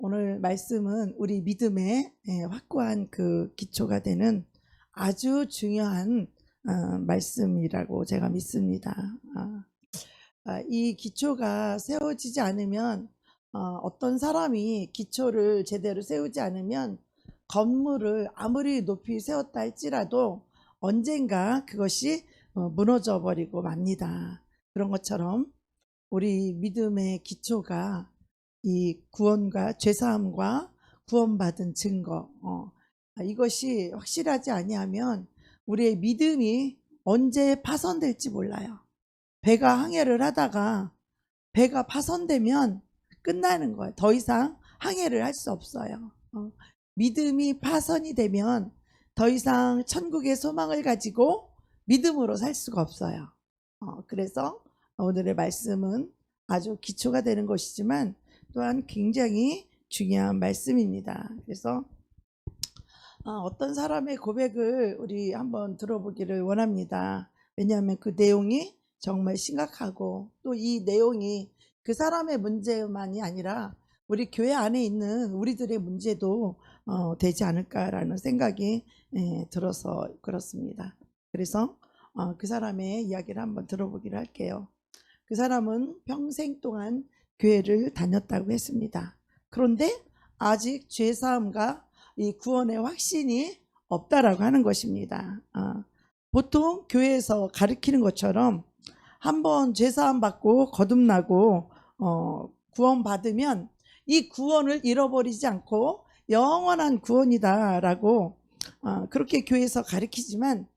오늘 말씀은 우리 믿음의 확고한 그 기초가 되는 아주 중요한 말씀이라고 제가 믿습니다. 이 기초가 세워지지 않으면 어떤 사람이 기초를 제대로 세우지 않으면 건물을 아무리 높이 세웠다 할지라도 언젠가 그것이 무너져 버리고 맙니다. 그런 것처럼 우리 믿음의 기초가 이 구원과 죄사함과 구원받은 증거, 이것이 확실하지 아니하면 우리의 믿음이 언제 파손될지 몰라요. 배가 항해를 하다가 배가 파손되면 끝나는 거예요. 더 이상 항해를 할 수 없어요. 믿음이 파손이 되면 더 이상 천국의 소망을 가지고 믿음으로 살 수가 없어요. 그래서 오늘의 말씀은 아주 기초가 되는 것이지만 또한 굉장히 중요한 말씀입니다. 그래서 어떤 사람의 고백을 우리 한번 들어보기를 원합니다. 왜냐하면 그 내용이 정말 심각하고 또 이 내용이 그 사람의 문제만이 아니라 우리 교회 안에 있는 우리들의 문제도 되지 않을까라는 생각이 들어서 그렇습니다. 그래서 그 사람의 이야기를 한번 들어보기를 할게요. 그 사람은 평생 동안 교회를 다녔다고 했습니다. 그런데 아직 죄사함과 이 구원의 확신이 없다라고 하는 것입니다. 보통 교회에서 가르치는 것처럼 한번 죄사함 받고 거듭나고 구원받으면 이 구원을 잃어버리지 않고 영원한 구원이다라고 그렇게 교회에서 가르치지만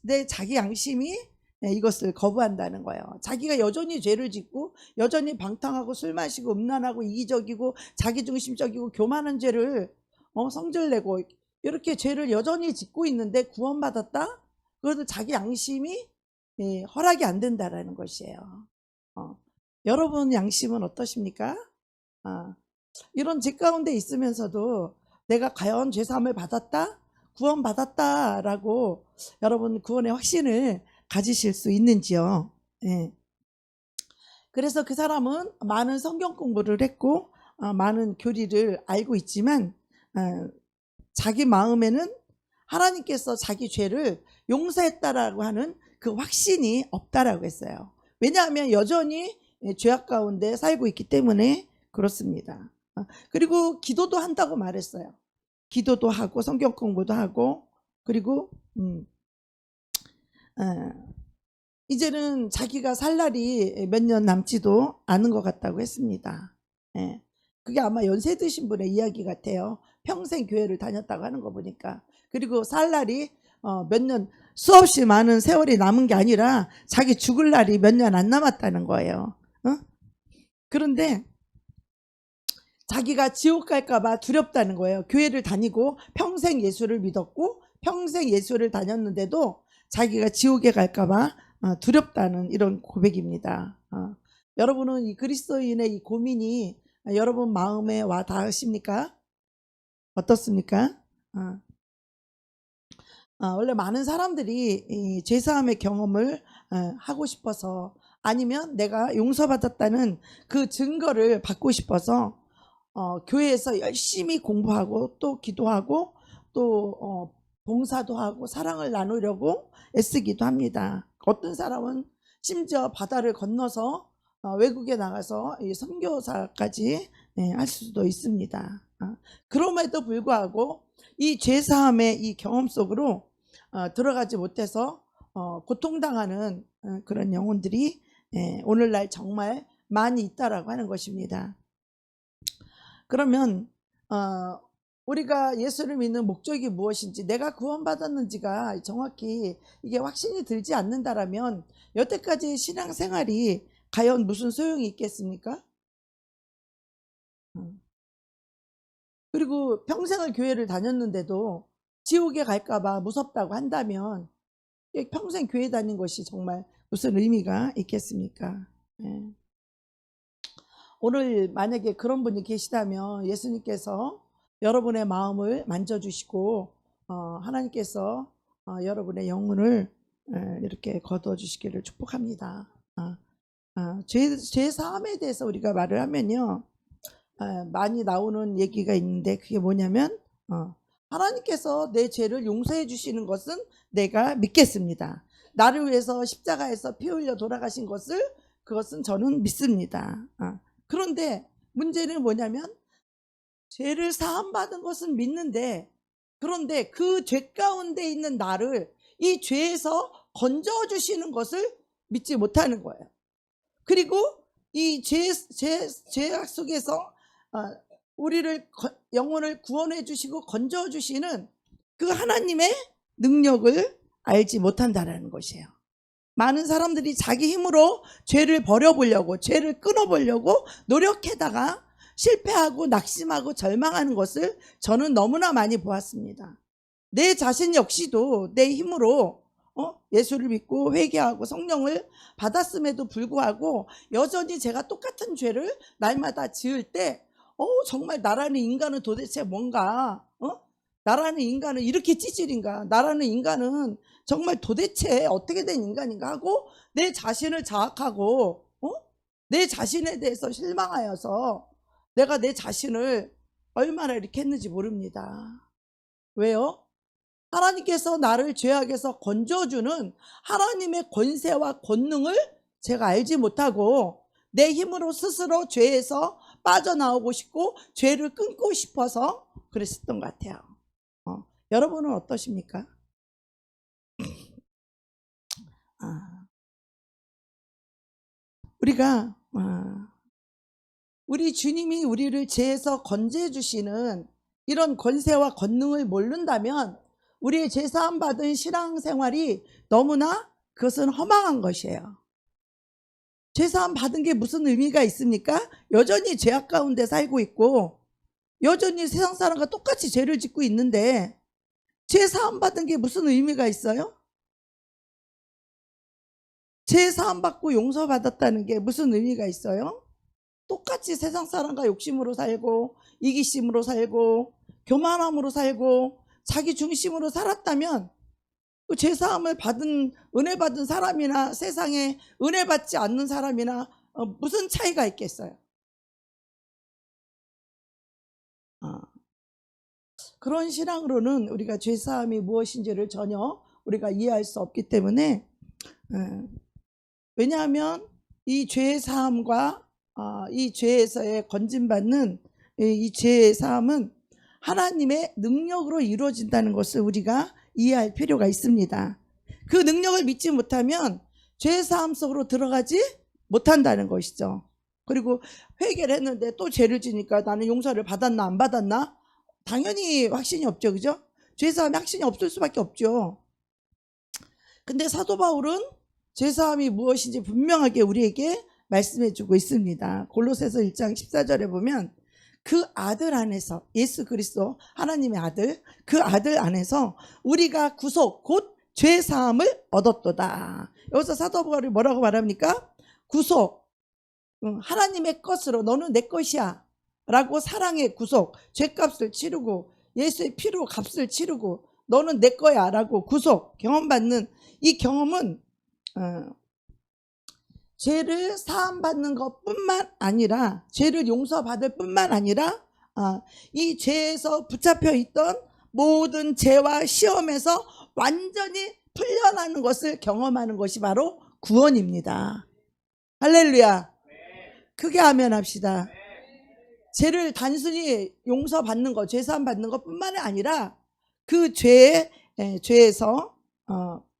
내 자기 양심이 이것을 거부한다는 거예요. 자기가 여전히 죄를 짓고 여전히 방탕하고 술 마시고 음란하고 이기적이고 자기중심적이고 교만한 죄를 성질내고 이렇게 죄를 여전히 짓고 있는데 구원받았다? 그것도 자기 양심이 허락이 안 된다라는 것이에요. 여러분 양심은 어떠십니까? 이런 죄 가운데 있으면서도 내가 과연 죄사함을 받았다? 구원받았다라고 여러분 구원의 확신을 가지실 수 있는지요? 그래서 그 사람은 많은 성경 공부를 했고 많은 교리를 알고 있지만 자기 마음에는 하나님께서 자기 죄를 용서했다라고 하는 그 확신이 없다라고 했어요. 왜냐하면 여전히 죄악 가운데 살고 있기 때문에 그렇습니다. 그리고 기도도 한다고 말했어요. 기도도 하고 성경 공부도 하고 그리고 이제는 자기가 살 날이 몇 년 남지도 않은 것 같다고 했습니다. 그게 아마 연세 드신 분의 이야기 같아요. 평생 교회를 다녔다고 하는 거 보니까. 그리고 살 날이 몇 년 수없이 많은 세월이 남은 게 아니라 자기 죽을 날이 몇 년 안 남았다는 거예요. 그런데 자기가 지옥 갈까 봐 두렵다는 거예요. 교회를 다니고 평생 예수를 믿었고 평생 예수를 다녔는데도 자기가 지옥에 갈까 봐 두렵다는 이런 고백입니다. 여러분은 이 그리스도인의 이 고민이 여러분 마음에 와 닿으십니까? 어떻습니까? 원래 많은 사람들이 이 죄사함의 경험을 하고 싶어서 아니면 내가 용서받았다는 그 증거를 받고 싶어서 교회에서 열심히 공부하고 또 기도하고 또 봉사도 하고 사랑을 나누려고 애쓰기도 합니다. 어떤 사람은 심지어 바다를 건너서 외국에 나가서 선교사까지 할 수도 있습니다. 그럼에도 불구하고 이 죄사함의 이 경험 속으로 들어가지 못해서 고통당하는 그런 영혼들이 오늘날 정말 많이 있다라고 하는 것입니다. 그러면 우리가 예수를 믿는 목적이 무엇인지 내가 구원받았는지가 정확히 이게 확신이 들지 않는다라면 여태까지 신앙생활이 과연 무슨 소용이 있겠습니까? 그리고 평생을 교회를 다녔는데도 지옥에 갈까봐 무섭다고 한다면 평생 교회 다닌 것이 정말 무슨 의미가 있겠습니까? 오늘 만약에 그런 분이 계시다면 예수님께서 여러분의 마음을 만져주시고 하나님께서 여러분의 영혼을 이렇게 거두어주시기를 축복합니다. 죄 사함에 대해서 우리가 말을 하면요, 많이 나오는 얘기가 있는데 그게 뭐냐면 하나님께서 내 죄를 용서해 주시는 것은 내가 믿겠습니다. 나를 위해서 십자가에서 피 흘려 돌아가신 것을 그것은 저는 믿습니다. 그런데 문제는 뭐냐면 죄를 사함받은 것은 믿는데 그런데 그 죄 가운데 있는 나를 이 죄에서 건져주시는 것을 믿지 못하는 거예요. 그리고 이 죄악 속에서 우리를 영혼을 구원해 주시고 건져 주시는 그 하나님의 능력을 알지 못한다라는 것이에요. 많은 사람들이 자기 힘으로 죄를 버려보려고 죄를 끊어보려고 노력하다가 실패하고 낙심하고 절망하는 것을 저는 너무나 많이 보았습니다. 내 자신 역시도 내 힘으로 예수를 믿고 회개하고 성령을 받았음에도 불구하고 여전히 제가 똑같은 죄를 날마다 지을 때 정말 나라는 인간은 도대체 뭔가 나라는 인간은 이렇게 찌질인가, 나라는 인간은 정말 도대체 어떻게 된 인간인가 하고 내 자신을 자학하고 내 자신에 대해서 실망하여서 내가 내 자신을 얼마나 이렇게 했는지 모릅니다. 왜요? 하나님께서 나를 죄악에서 건져주는 하나님의 권세와 권능을 제가 알지 못하고 내 힘으로 스스로 죄에서 빠져나오고 싶고 죄를 끊고 싶어서 그랬었던 것 같아요. 여러분은 어떠십니까? 우리가 우리 주님이 우리를 죄에서 건져해 주시는 이런 권세와 권능을 모른다면 우리의 죄사함 받은 신앙생활이 너무나 그것은 허망한 것이에요. 죄사함 받은 게 무슨 의미가 있습니까? 여전히 죄악 가운데 살고 있고 여전히 세상 사람과 똑같이 죄를 짓고 있는데 죄사함 받은 게 무슨 의미가 있어요? 죄사함 받고 용서받았다는 게 무슨 의미가 있어요? 똑같이 세상 사람과 욕심으로 살고 이기심으로 살고 교만함으로 살고 자기 중심으로 살았다면 그 죄사함을 받은 은혜 받은 사람이나 세상에 은혜 받지 않는 사람이나 무슨 차이가 있겠어요? 그런 신앙으로는 우리가 죄사함이 무엇인지를 전혀 우리가 이해할 수 없기 때문에 왜냐하면 이 죄사함과 이 죄에서의 건짐받는 이 죄사함은 하나님의 능력으로 이루어진다는 것을 우리가 이해할 필요가 있습니다. 그 능력을 믿지 못하면 죄사함 속으로 들어가지 못한다는 것이죠. 그리고 회개를 했는데 또 죄를 지니까 나는 용서를 받았나 안 받았나? 당연히 확신이 없죠. 그죠? 죄사함이 확신이 없을 수밖에 없죠. 근데 사도 바울은 죄사함이 무엇인지 분명하게 우리에게 말씀해 주고 있습니다. 골로새서 1장 14절에 보면 그 아들 안에서 예수 그리스도 하나님의 아들 그 아들 안에서 우리가 구속 곧 죄사함을 얻었도다. 여기서 사도 바울이 뭐라고 말합니까? 구속 하나님의 것으로 너는 내 것이야 라고 사랑의 구속 죄값을 치르고 예수의 피로 값을 치르고 너는 내 거야 라고 구속 경험받는 이 경험은 죄를 사함받는 것뿐만 아니라 죄를 용서받을 뿐만 아니라 이 죄에서 붙잡혀 있던 모든 죄와 시험에서 완전히 풀려나는 것을 경험하는 것이 바로 구원입니다. 할렐루야. 크게 아멘합시다. 죄를 단순히 용서받는 것, 죄사함 받는 것뿐만 아니라 그 죄에서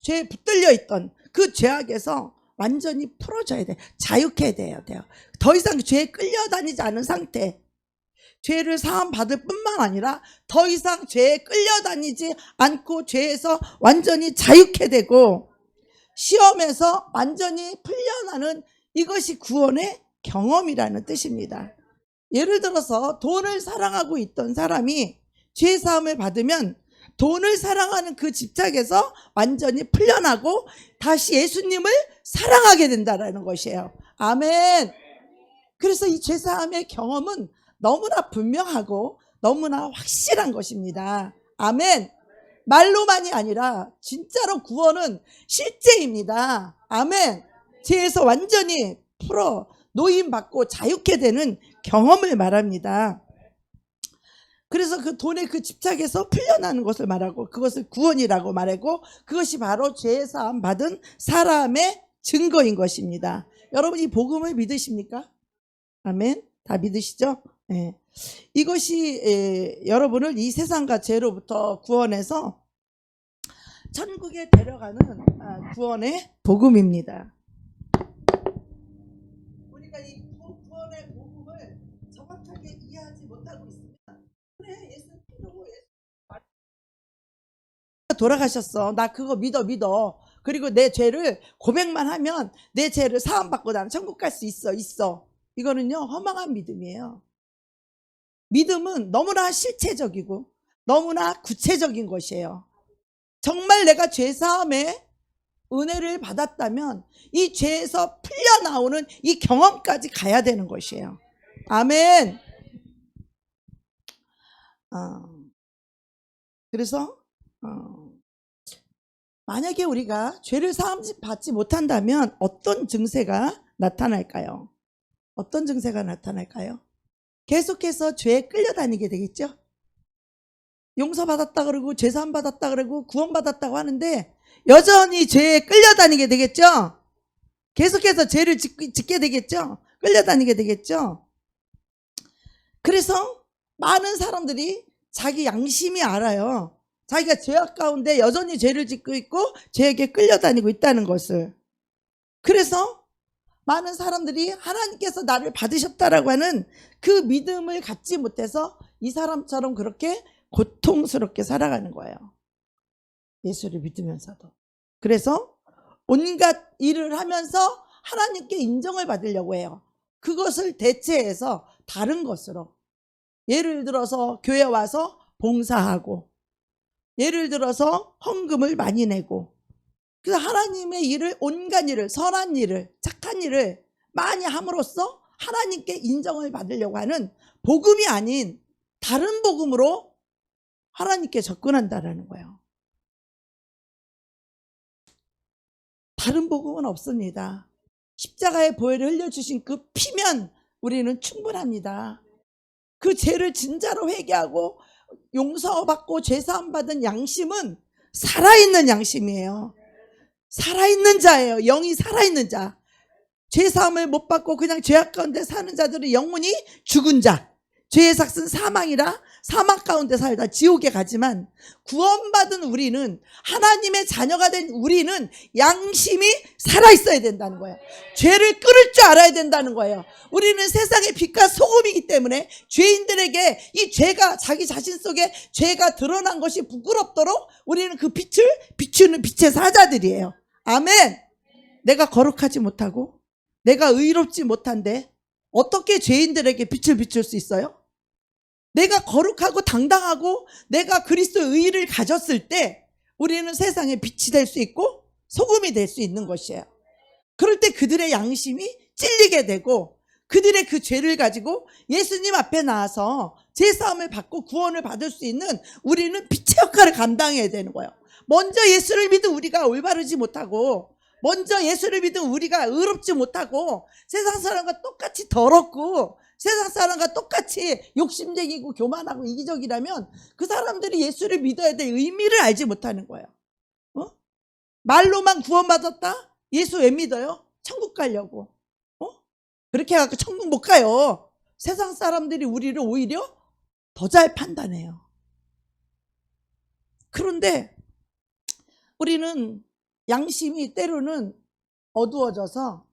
죄에 붙들려 있던 그 죄악에서 완전히 풀어져야 돼. 자유케 돼요. 더 이상 죄에 끌려다니지 않은 상태. 죄를 사함 받을 뿐만 아니라 더 이상 죄에 끌려다니지 않고 죄에서 완전히 자유케 되고 시험에서 완전히 풀려나는 이것이 구원의 경험이라는 뜻입니다. 예를 들어서 돈을 사랑하고 있던 사람이 죄사함을 받으면 돈을 사랑하는 그 집착에서 완전히 풀려나고 다시 예수님을 사랑하게 된다는 것이에요. 아멘. 그래서 이 죄사함의 경험은 너무나 분명하고 너무나 확실한 것입니다. 아멘. 말로만이 아니라 진짜로 구원은 실제입니다. 아멘. 죄에서 완전히 노임받고 자유케 되는 경험을 말합니다. 그래서 그 돈에 그 집착에서 풀려나는 것을 말하고 그것을 구원이라고 말하고 그것이 바로 죄 사함 받은 사람의 증거인 것입니다. 여러분 이 복음을 믿으십니까? 아멘. 다 믿으시죠? 네. 이것이 여러분을 이 세상과 죄로부터 구원해서 천국에 데려가는 구원의 복음입니다. 우리가 이 구원의 복음을 정확하게 이해하지 못하고 있습니다. 그래, 예수 믿고 돌아가셨어. 나 그거 믿어. 그리고 내 죄를 고백만 하면 내 죄를 사함받고 나는 천국 갈 수 있어. 이거는요 허망한 믿음이에요. 믿음은 너무나 실체적이고 너무나 구체적인 것이에요. 정말 내가 죄사함의 은혜를 받았다면 이 죄에서 풀려나오는 이 경험까지 가야 되는 것이에요. 아멘. 그래서 만약에 우리가 죄를 사함받지 못한다면 어떤 증세가 나타날까요? 어떤 증세가 나타날까요? 계속해서 죄에 끌려다니게 되겠죠? 용서받았다 그러고 죄사함 받았다 그러고 구원받았다고 하는데 여전히 죄에 끌려다니게 되겠죠? 계속해서 죄를 짓게 되겠죠? 끌려다니게 되겠죠? 그래서 많은 사람들이 자기 양심이 알아요. 자기가 죄악 가운데 여전히 죄를 짓고 있고 죄에게 끌려다니고 있다는 것을. 그래서 많은 사람들이 하나님께서 나를 받으셨다라고 하는 그 믿음을 갖지 못해서 이 사람처럼 그렇게 고통스럽게 살아가는 거예요. 예수를 믿으면서도. 그래서 온갖 일을 하면서 하나님께 인정을 받으려고 해요. 그것을 대체해서 다른 것으로. 예를 들어서 교회 와서 봉사하고, 예를 들어서 헌금을 많이 내고, 그래서 하나님의 일을, 온갖 일을, 선한 일을, 착한 일을 많이 함으로써 하나님께 인정을 받으려고 하는 복음이 아닌 다른 복음으로 하나님께 접근한다라는 거예요. 다른 복음은 없습니다. 십자가의 보혈을 흘려주신 그 피면 우리는 충분합니다. 그 죄를 진짜로 회개하고 용서받고 죄사함 받은 양심은 살아있는 양심이에요. 살아있는 자예요. 영이 살아있는 자. 죄사함을 못 받고 그냥 죄악 가운데 사는 자들은 영혼이 죽은 자. 죄의 삭은 사망이라 사망 가운데 살다 지옥에 가지만 구원받은 우리는, 하나님의 자녀가 된 우리는 양심이 살아있어야 된다는 거예요. 죄를 끊을 줄 알아야 된다는 거예요. 우리는 세상의 빛과 소금이기 때문에 죄인들에게 이 죄가, 자기 자신 속에 죄가 드러난 것이 부끄럽도록 우리는 그 빛을 비추는 빛의 사자들이에요. 아멘. 내가 거룩하지 못하고 내가 의롭지 못한데 어떻게 죄인들에게 빛을 비출 수 있어요? 내가 거룩하고 당당하고 내가 그리스도의 의의를 가졌을 때 우리는 세상에 빛이 될 수 있고 소금이 될 수 있는 것이에요. 그럴 때 그들의 양심이 찔리게 되고 그들의 그 죄를 가지고 예수님 앞에 나와서 제사함을 받고 구원을 받을 수 있는 우리는 빛의 역할을 감당해야 되는 거예요. 먼저 예수를 믿은 우리가 올바르지 못하고, 먼저 예수를 믿은 우리가 의롭지 못하고 세상 사람과 똑같이 더럽고 세상 사람과 똑같이 욕심쟁이고 교만하고 이기적이라면 그 사람들이 예수를 믿어야 될 의미를 알지 못하는 거예요. 말로만 구원받았다? 예수 왜 믿어요? 천국 가려고. 그렇게 해갖고 천국 못 가요. 세상 사람들이 우리를 오히려 더 잘 판단해요. 그런데 우리는 양심이 때로는 어두워져서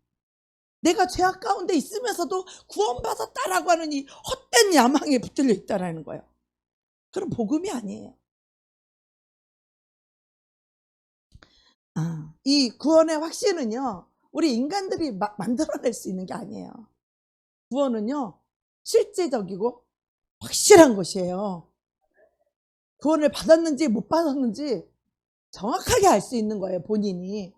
내가 죄악 가운데 있으면서도 구원받았다라고 하는 이 헛된 야망에 붙들려 있다라는 거예요. 그럼 복음이 아니에요. 이 구원의 확신은요, 우리 인간들이 만들어낼 수 있는 게 아니에요. 구원은요, 실제적이고 확실한 것이에요. 구원을 받았는지 못 받았는지 정확하게 알 수 있는 거예요, 본인이.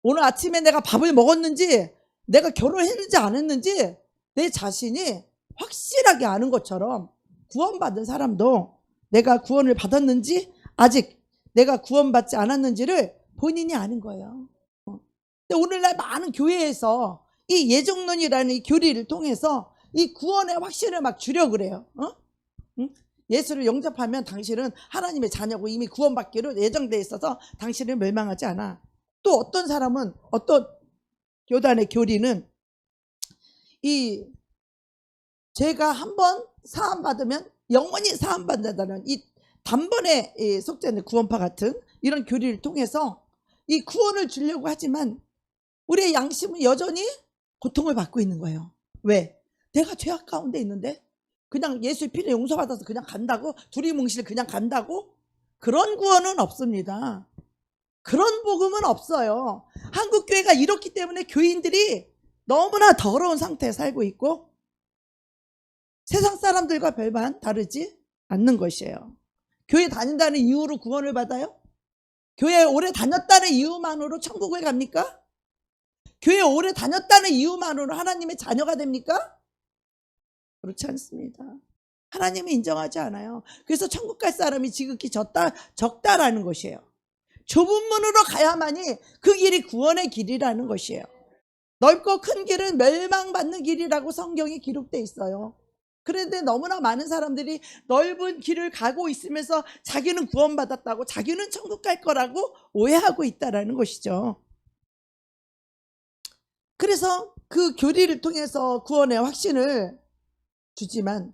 오늘 아침에 내가 밥을 먹었는지, 내가 결혼했는지 안 했는지 내 자신이 확실하게 아는 것처럼 구원받은 사람도 내가 구원을 받았는지 아직 내가 구원받지 않았는지를 본인이 아는 거예요. 근데 오늘날 많은 교회에서 이 예정론이라는 이 교리를 통해서 이 구원의 확신을 막 주려고 그래요. 응? 예수를 영접하면 당신은 하나님의 자녀고 이미 구원받기로 예정되어 있어서 당신은 멸망하지 않아. 또 어떤 사람은, 어떤 교단의 교리는 이 죄가 한번 사함받으면 영원히 사함받는다는 이 단번에 속죄는 구원파 같은 이런 교리를 통해서 이 구원을 주려고 하지만 우리의 양심은 여전히 고통을 받고 있는 거예요. 왜? 내가 죄악 가운데 있는데 그냥 예수의 피를 용서받아서 그냥 간다고? 두리뭉실 그냥 간다고? 그런 구원은 없습니다. 그런 복음은 없어요. 한국교회가 이렇기 때문에 교인들이 너무나 더러운 상태에 살고 있고 세상 사람들과 별반 다르지 않는 것이에요. 교회 다닌다는 이유로 구원을 받아요? 교회에 오래 다녔다는 이유만으로 천국을 갑니까? 교회에 오래 다녔다는 이유만으로 하나님의 자녀가 됩니까? 그렇지 않습니다. 하나님이 인정하지 않아요. 그래서 천국 갈 사람이 지극히 적다라는 것이에요. 좁은 문으로 가야만이 그 길이 구원의 길이라는 것이에요. 넓고 큰 길은 멸망받는 길이라고 성경에 기록되어 있어요. 그런데 너무나 많은 사람들이 넓은 길을 가고 있으면서 자기는 구원받았다고, 자기는 천국 갈 거라고 오해하고 있다는 것이죠. 그래서 그 교리를 통해서 구원의 확신을 주지만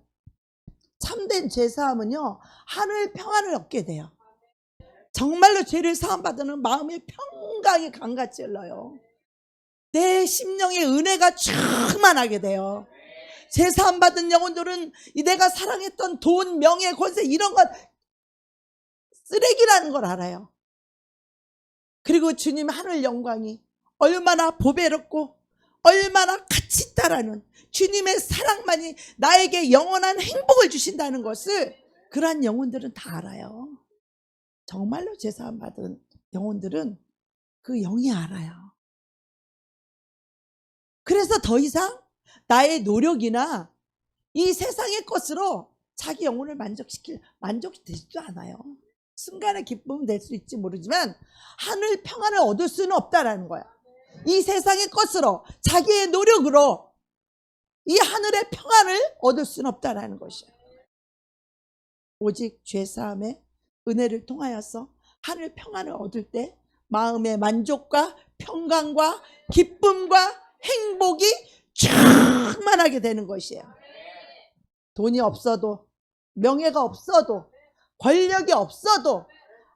참된 죄사함은요, 하늘 평안을 얻게 돼요. 정말로 죄를 사함받는 마음의 평강이 강같이 흘러요. 내 심령의 은혜가 충만하게 돼요. 죄 사함받은 영혼들은 내가 사랑했던 돈, 명예, 권세 이런 것 쓰레기라는 걸 알아요. 그리고 주님 하늘 영광이 얼마나 보배롭고 얼마나 가치 있다라는 주님의 사랑만이 나에게 영원한 행복을 주신다는 것을 그러한 영혼들은 다 알아요. 정말로 죄 사함 받은 영혼들은 그 영이 알아요. 그래서 더 이상 나의 노력이나 이 세상의 것으로 자기 영혼을 만족되지도 않아요. 순간의 기쁨은 될 수 있지 모르지만 하늘 평안을 얻을 수는 없다라는 거야. 이 세상의 것으로 자기의 노력으로 이 하늘의 평안을 얻을 수는 없다라는 것이야. 오직 죄사함의 은혜를 통하여서 하늘 평안을 얻을 때 마음의 만족과 평강과 기쁨과 행복이 충만하게 되는 것이에요. 돈이 없어도, 명예가 없어도, 권력이 없어도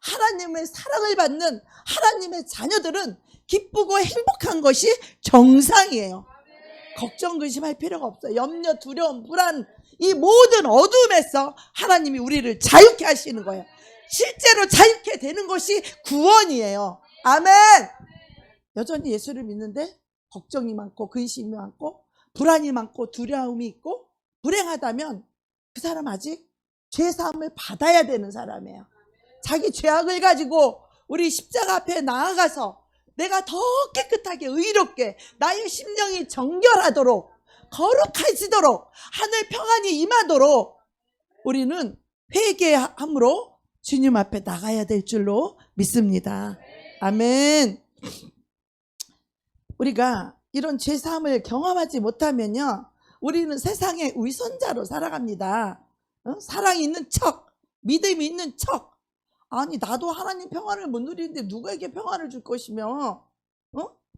하나님의 사랑을 받는 하나님의 자녀들은 기쁘고 행복한 것이 정상이에요. 걱정, 근심할 필요가 없어요. 염려, 두려움, 불안, 이 모든 어둠에서 하나님이 우리를 자유케 하시는 거예요. 실제로 자유케 되는 것이 구원이에요. 아멘. 여전히 예수를 믿는데 걱정이 많고 근심이 많고 불안이 많고 두려움이 있고 불행하다면 그 사람 아직 죄사함을 받아야 되는 사람이에요. 자기 죄악을 가지고 우리 십자가 앞에 나아가서 내가 더 깨끗하게 의롭게 나의 심령이 정결하도록 거룩해지도록 하늘 평안이 임하도록 우리는 회개함으로 주님 앞에 나가야 될 줄로 믿습니다. 아멘. 우리가 이런 죄사함을 경험하지 못하면요, 우리는 세상의 위선자로 살아갑니다. 사랑이 있는 척, 믿음이 있는 척. 아니 나도 하나님 평안을 못 누리는데 누구에게 평안을 줄 것이며,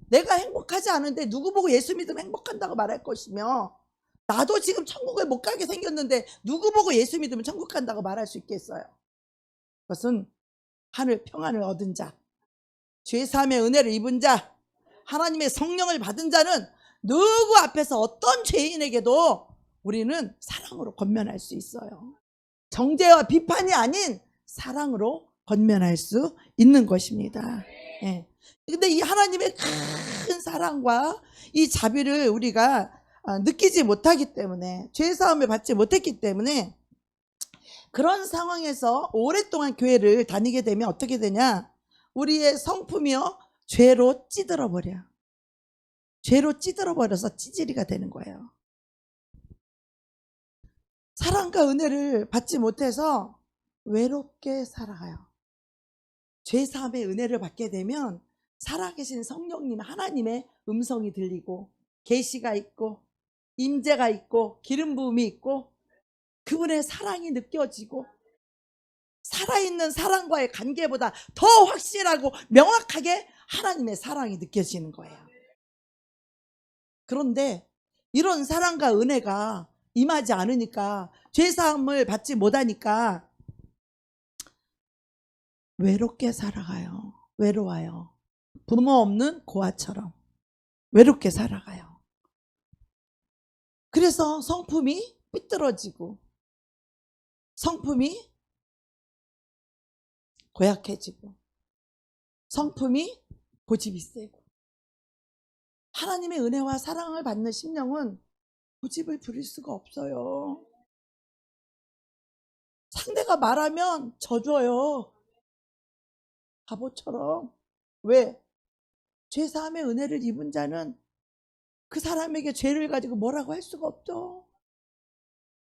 내가 행복하지 않은데 누구 보고 예수 믿으면 행복한다고 말할 것이며, 나도 지금 천국을 못 가게 생겼는데 누구 보고 예수 믿으면 천국 간다고 말할 수 있겠어요. 그것은 하늘 평안을 얻은 자, 죄사함의 은혜를 입은 자, 하나님의 성령을 받은 자는 누구 앞에서 어떤 죄인에게도 우리는 사랑으로 권면할 수 있어요. 정죄와 비판이 아닌 사랑으로 권면할 수 있는 것입니다. 예. 근데 이 하나님의 큰 사랑과 이 자비를 우리가 느끼지 못하기 때문에, 죄사함을 받지 못했기 때문에 그런 상황에서 오랫동안 교회를 다니게 되면 어떻게 되냐? 우리의 성품이요, 죄로 찌들어 버려. 죄로 찌들어 버려서 찌질이가 되는 거예요. 사랑과 은혜를 받지 못해서 외롭게 살아가요. 죄사함의 은혜를 받게 되면 살아계신 성령님 하나님의 음성이 들리고 계시가 있고 임재가 있고 기름 부음이 있고 그분의 사랑이 느껴지고 살아있는 사랑과의 관계보다 더 확실하고 명확하게 하나님의 사랑이 느껴지는 거예요. 그런데 이런 사랑과 은혜가 임하지 않으니까 죄사함을 받지 못하니까 외롭게 살아가요. 외로워요. 부모 없는 고아처럼 외롭게 살아가요. 그래서 성품이 삐뚤어지고 성품이 고약해지고 성품이 고집이 세고 하나님의 은혜와 사랑을 받는 심령은 고집을 부릴 수가 없어요. 상대가 말하면 져줘요. 바보처럼. 왜? 죄사함의 은혜를 입은 자는 그 사람에게 죄를 가지고 뭐라고 할 수가 없죠.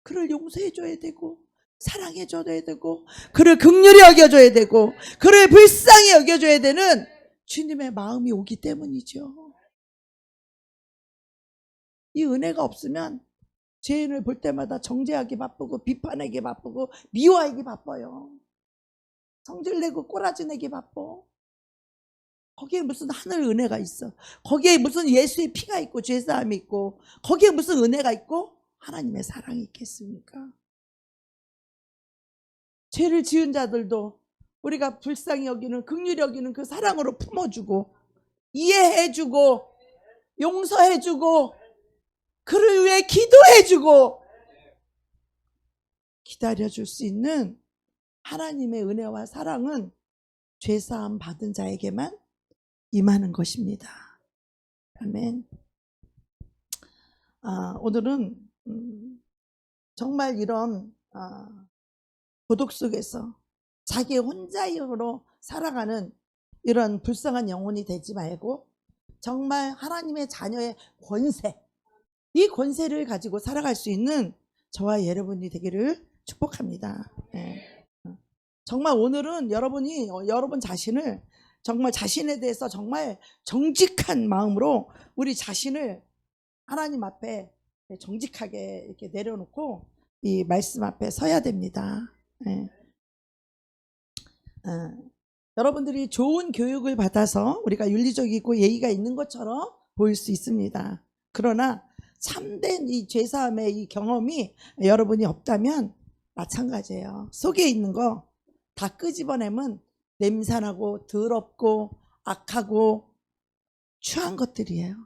그를 용서해줘야 되고 사랑해줘야 되고 그를 긍휼히 여겨줘야 되고 그를 불쌍히 여겨줘야 되는 주님의 마음이 오기 때문이죠. 이 은혜가 없으면 죄인을 볼 때마다 정죄하기 바쁘고 비판하기 바쁘고 미워하기 바빠요. 성질내고 꼬라지 내기 바빠. 거기에 무슨 하늘 은혜가 있어. 거기에 무슨 예수의 피가 있고 죄사함이 있고 거기에 무슨 은혜가 있고 하나님의 사랑이 있겠습니까? 죄를 지은 자들도 우리가 불쌍히 여기는 긍휼히 여기는 그 사랑으로 품어주고 이해해주고 용서해주고 그를 위해 기도해주고 기다려줄 수 있는 하나님의 은혜와 사랑은 죄사함 받은 자에게만 임하는 것입니다. 아멘. 오늘은 정말 이런 고독 속에서 자기 혼자의 힘으로 살아가는 이런 불쌍한 영혼이 되지 말고 정말 하나님의 자녀의 권세, 이 권세를 가지고 살아갈 수 있는 저와 여러분이 되기를 축복합니다. 네. 정말 오늘은 여러분이 여러분 자신을 정말 자신에 대해서 정말 정직한 마음으로 우리 자신을 하나님 앞에 정직하게 이렇게 내려놓고 이 말씀 앞에 서야 됩니다. 네. 여러분들이 좋은 교육을 받아서 우리가 윤리적이고 예의가 있는 것처럼 보일 수 있습니다. 그러나 참된 이 죄사함의 이 경험이 여러분이 없다면 마찬가지예요. 속에 있는 거 다 끄집어내면 냄새나고 더럽고 악하고 추한 것들이에요.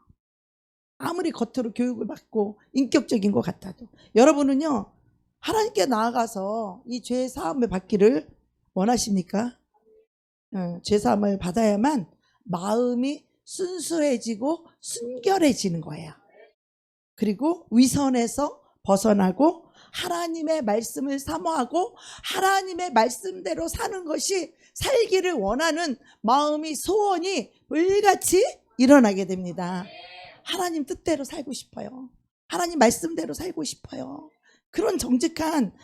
아무리 겉으로 교육을 받고 인격적인 것 같아도 여러분은요 하나님께 나아가서 이 죄사함을 받기를 원하십니까? 죄사함을 받아야만 마음이 순수해지고 순결해지는 거예요. 그리고 위선에서 벗어나고 하나님의 말씀을 사모하고 하나님의 말씀대로 사는 것이 살기를 원하는 마음이 소원이 물같이 일어나게 됩니다. 하나님 뜻대로 살고 싶어요. 하나님 말씀대로 살고 싶어요. 그런 정직한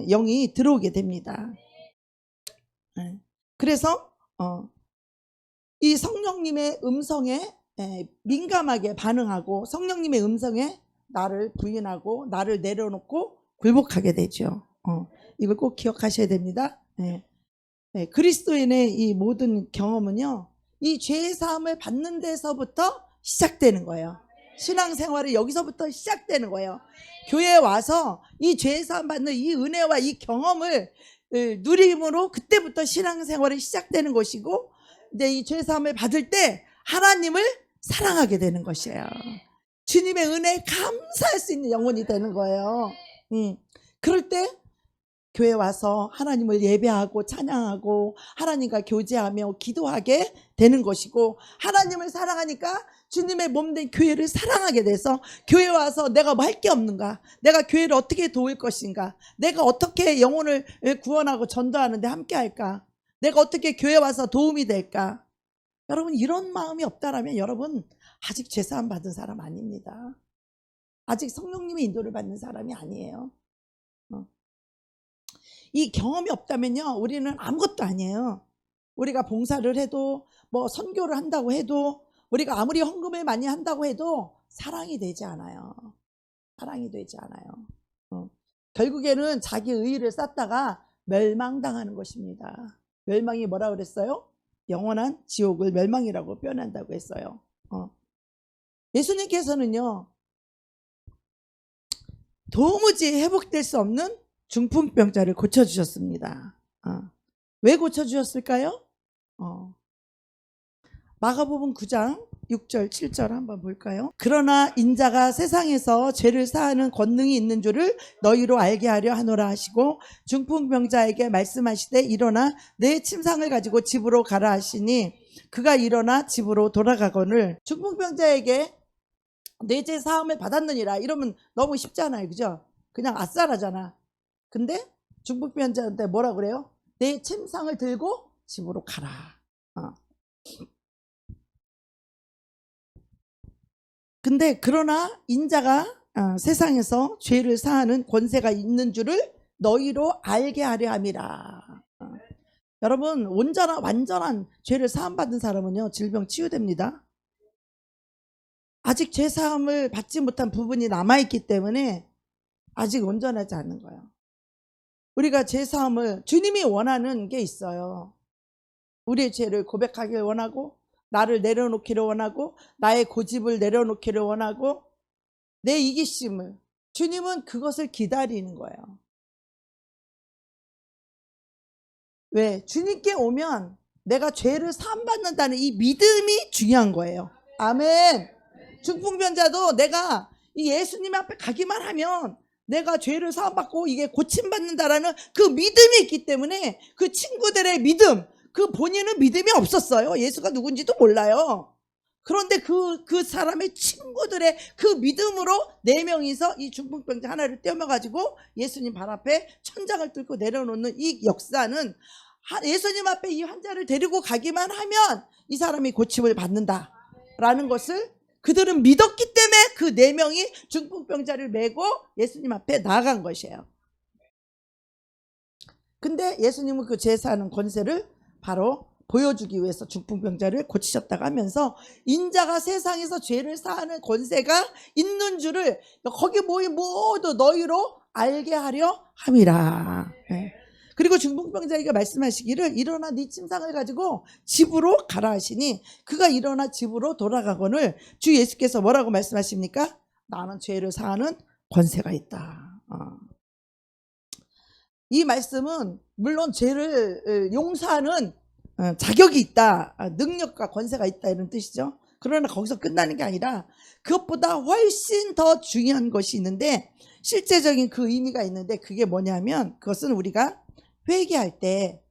영이 들어오게 됩니다. 그래서 이 성령님의 음성에 민감하게 반응하고 성령님의 음성에 나를 부인하고 나를 내려놓고 굴복하게 되죠. 이걸 꼭 기억하셔야 됩니다. 그리스도인의 이 모든 경험은요, 이 죄의 사함을 받는 데서부터 시작되는 거예요. 신앙생활이 여기서부터 시작되는 거예요. 교회에 와서 이 죄의 사함 받는 이 은혜와 이 경험을 누림으로 그때부터 신앙생활이 시작되는 것이고, 근데 이 죄의 사함을 받을 때 하나님을 사랑하게 되는 것이에요. 주님의 은혜에 감사할 수 있는 영혼이 되는 거예요. 그럴 때 교회 와서 하나님을 예배하고 찬양하고 하나님과 교제하며 기도하게 되는 것이고, 하나님을 사랑하니까 주님의 몸된 교회를 사랑하게 돼서 교회 와서 내가 뭐 할 게 없는가, 내가 교회를 어떻게 도울 것인가, 내가 어떻게 영혼을 구원하고 전도하는데 함께 할까, 내가 어떻게 교회 와서 도움이 될까. 여러분 이런 마음이 없다라면 여러분 아직 죄사함 받은 사람 아닙니다. 아직 성령님의 인도를 받는 사람이 아니에요. 이 경험이 없다면요 우리는 아무것도 아니에요. 우리가 봉사를 해도 뭐 선교를 한다고 해도 우리가 아무리 헌금을 많이 한다고 해도 사랑이 되지 않아요. 사랑이 되지 않아요. 결국에는 자기 의의를 쌓다가 멸망당하는 것입니다. 멸망이 뭐라 그랬어요? 영원한 지옥을 멸망이라고 표현한다고 했어요. 예수님께서는요, 도무지 회복될 수 없는 중풍병자를 고쳐주셨습니다. 왜 고쳐주셨을까요? 마가복음 9장 6절 7절 한번 볼까요? 그러나 인자가 세상에서 죄를 사하는 권능이 있는 줄을 너희로 알게 하려 하노라 하시고 중풍병자에게 말씀하시되 일어나 내 침상을 가지고 집으로 가라 하시니 그가 일어나 집으로 돌아가거늘. 중풍병자에게 내 죄 사함을 받았느니라 이러면 너무 쉽잖아요, 그죠? 그냥 아싸라잖아. 근데 중풍병자한테 뭐라 그래요? 내 침상을 들고 집으로 가라. 근데 그러나 인자가 세상에서 죄를 사하는 권세가 있는 줄을 너희로 알게 하려 함이라. 여러분, 완전한 죄를 사함받은 사람은요, 질병 치유됩니다. 아직 죄 사함을 받지 못한 부분이 남아있기 때문에 아직 온전하지 않는 거예요. 우리가 죄 사함을, 주님이 원하는 게 있어요. 우리의 죄를 고백하길 원하고, 나를 내려놓기를 원하고, 나의 고집을 내려놓기를 원하고, 내 이기심을. 주님은 그것을 기다리는 거예요. 왜? 주님께 오면 내가 죄를 사함받는다는 이 믿음이 중요한 거예요. 아멘. 중풍병자도 내가 이 예수님 앞에 가기만 하면 내가 죄를 사함받고 이게 고침받는다라는 그 믿음이 있기 때문에 그 친구들의 믿음, 그 본인은 믿음이 없었어요. 예수가 누군지도 몰라요. 그런데 그 사람의 친구들의 그 믿음으로 4명이서 이 중풍병자 하나를 떼어가지고 예수님 발 앞에 천장을 뚫고 내려놓는 이 역사는 예수님 앞에 이 환자를 데리고 가기만 하면 이 사람이 고침을 받는다라는 것을 그들은 믿었기 때문에 그 4명이 중풍병자를 메고 예수님 앞에 나아간 것이에요. 근데 예수님은 그 제사하는 권세를 바로 보여주기 위해서 중풍병자를 고치셨다고 하면서 인자가 세상에서 죄를 사하는 권세가 있는 줄을 거기 모인 모두 너희로 알게 하려 함이라. 그리고 중풍병자에게 말씀하시기를 일어나 네 침상을 가지고 집으로 가라 하시니 그가 일어나 집으로 돌아가거늘. 주 예수께서 뭐라고 말씀하십니까? 나는 죄를 사하는 권세가 있다. 이 말씀은 물론 죄를 용서하는 자격이 있다, 능력과 권세가 있다 이런 뜻이죠. 그러나 거기서 끝나는 게 아니라 그것보다 훨씬 더 중요한 것이 있는데, 실제적인 그 의미가 있는데, 그게 뭐냐면 그것은 우리가 회개할 때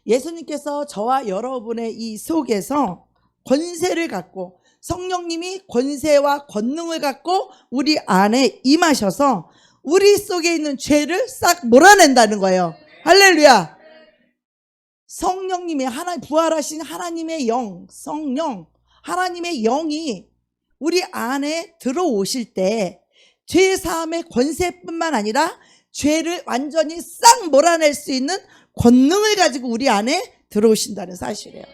예수님께서 저와 여러분의 이 속에서 권세를 갖고 성령님이 권세와 권능을 갖고 우리 안에 임하셔서 우리 속에 있는 죄를 싹 몰아낸다는 거예요. 할렐루야. 성령님이 부활하신 하나님의 영, 성령, 하나님의 영이 우리 안에 들어오실 때 죄 사함의 권세뿐만 아니라 죄를 완전히 싹 몰아낼 수 있는 권능을 가지고 우리 안에 들어오신다는 사실이에요.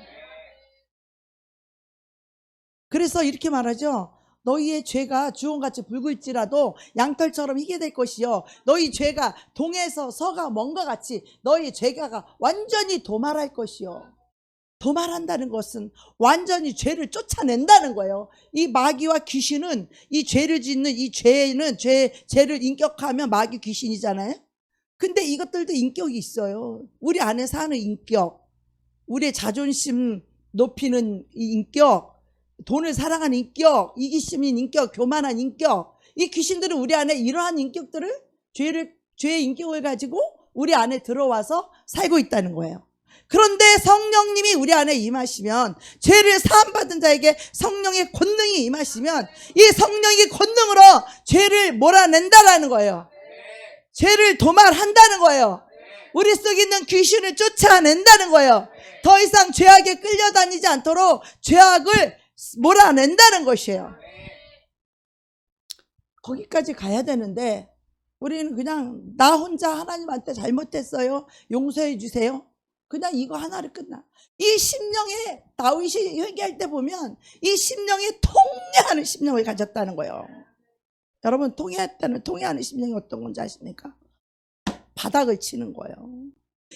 그래서 이렇게 말하죠. 너희의 죄가 주홍같이 붉을지라도 양털처럼 희게 될 것이요, 너희 죄가 동에서 서가 먼 것 같이 너희 죄가 완전히 도말할 것이요. 도말한다는 것은 완전히 죄를 쫓아낸다는 거예요. 이 마귀와 귀신은 이 죄를 짓는 이 죄는 죄를 인격화하면 마귀 귀신이잖아요. 근데 이것들도 인격이 있어요. 우리 안에 사는 인격, 우리의 자존심 높이는 이 인격, 돈을 사랑하는 인격, 이기심인 인격, 교만한 인격, 이 귀신들은 우리 안에 이러한 인격들을 죄의 인격을 가지고 우리 안에 들어와서 살고 있다는 거예요. 그런데 성령님이 우리 안에 임하시면, 죄를 사함받은 자에게 성령의 권능이 임하시면 이 성령의 권능으로 죄를 몰아낸다라는 거예요. 죄를 도말한다는 거예요. 우리 속에 있는 귀신을 쫓아낸다는 거예요. 더 이상 죄악에 끌려다니지 않도록 죄악을 몰아낸다는 것이에요. 거기까지 가야 되는데 우리는 그냥 나 혼자 하나님한테 잘못했어요, 용서해 주세요, 그냥 이거 하나를 끝나. 이 심령에 다윗이 회개할 때 보면 이 심령에 통회하는 심령을 가졌다는 거예요. 여러분 통회하는 심령이 어떤 건지 아십니까? 바닥을 치는 거예요.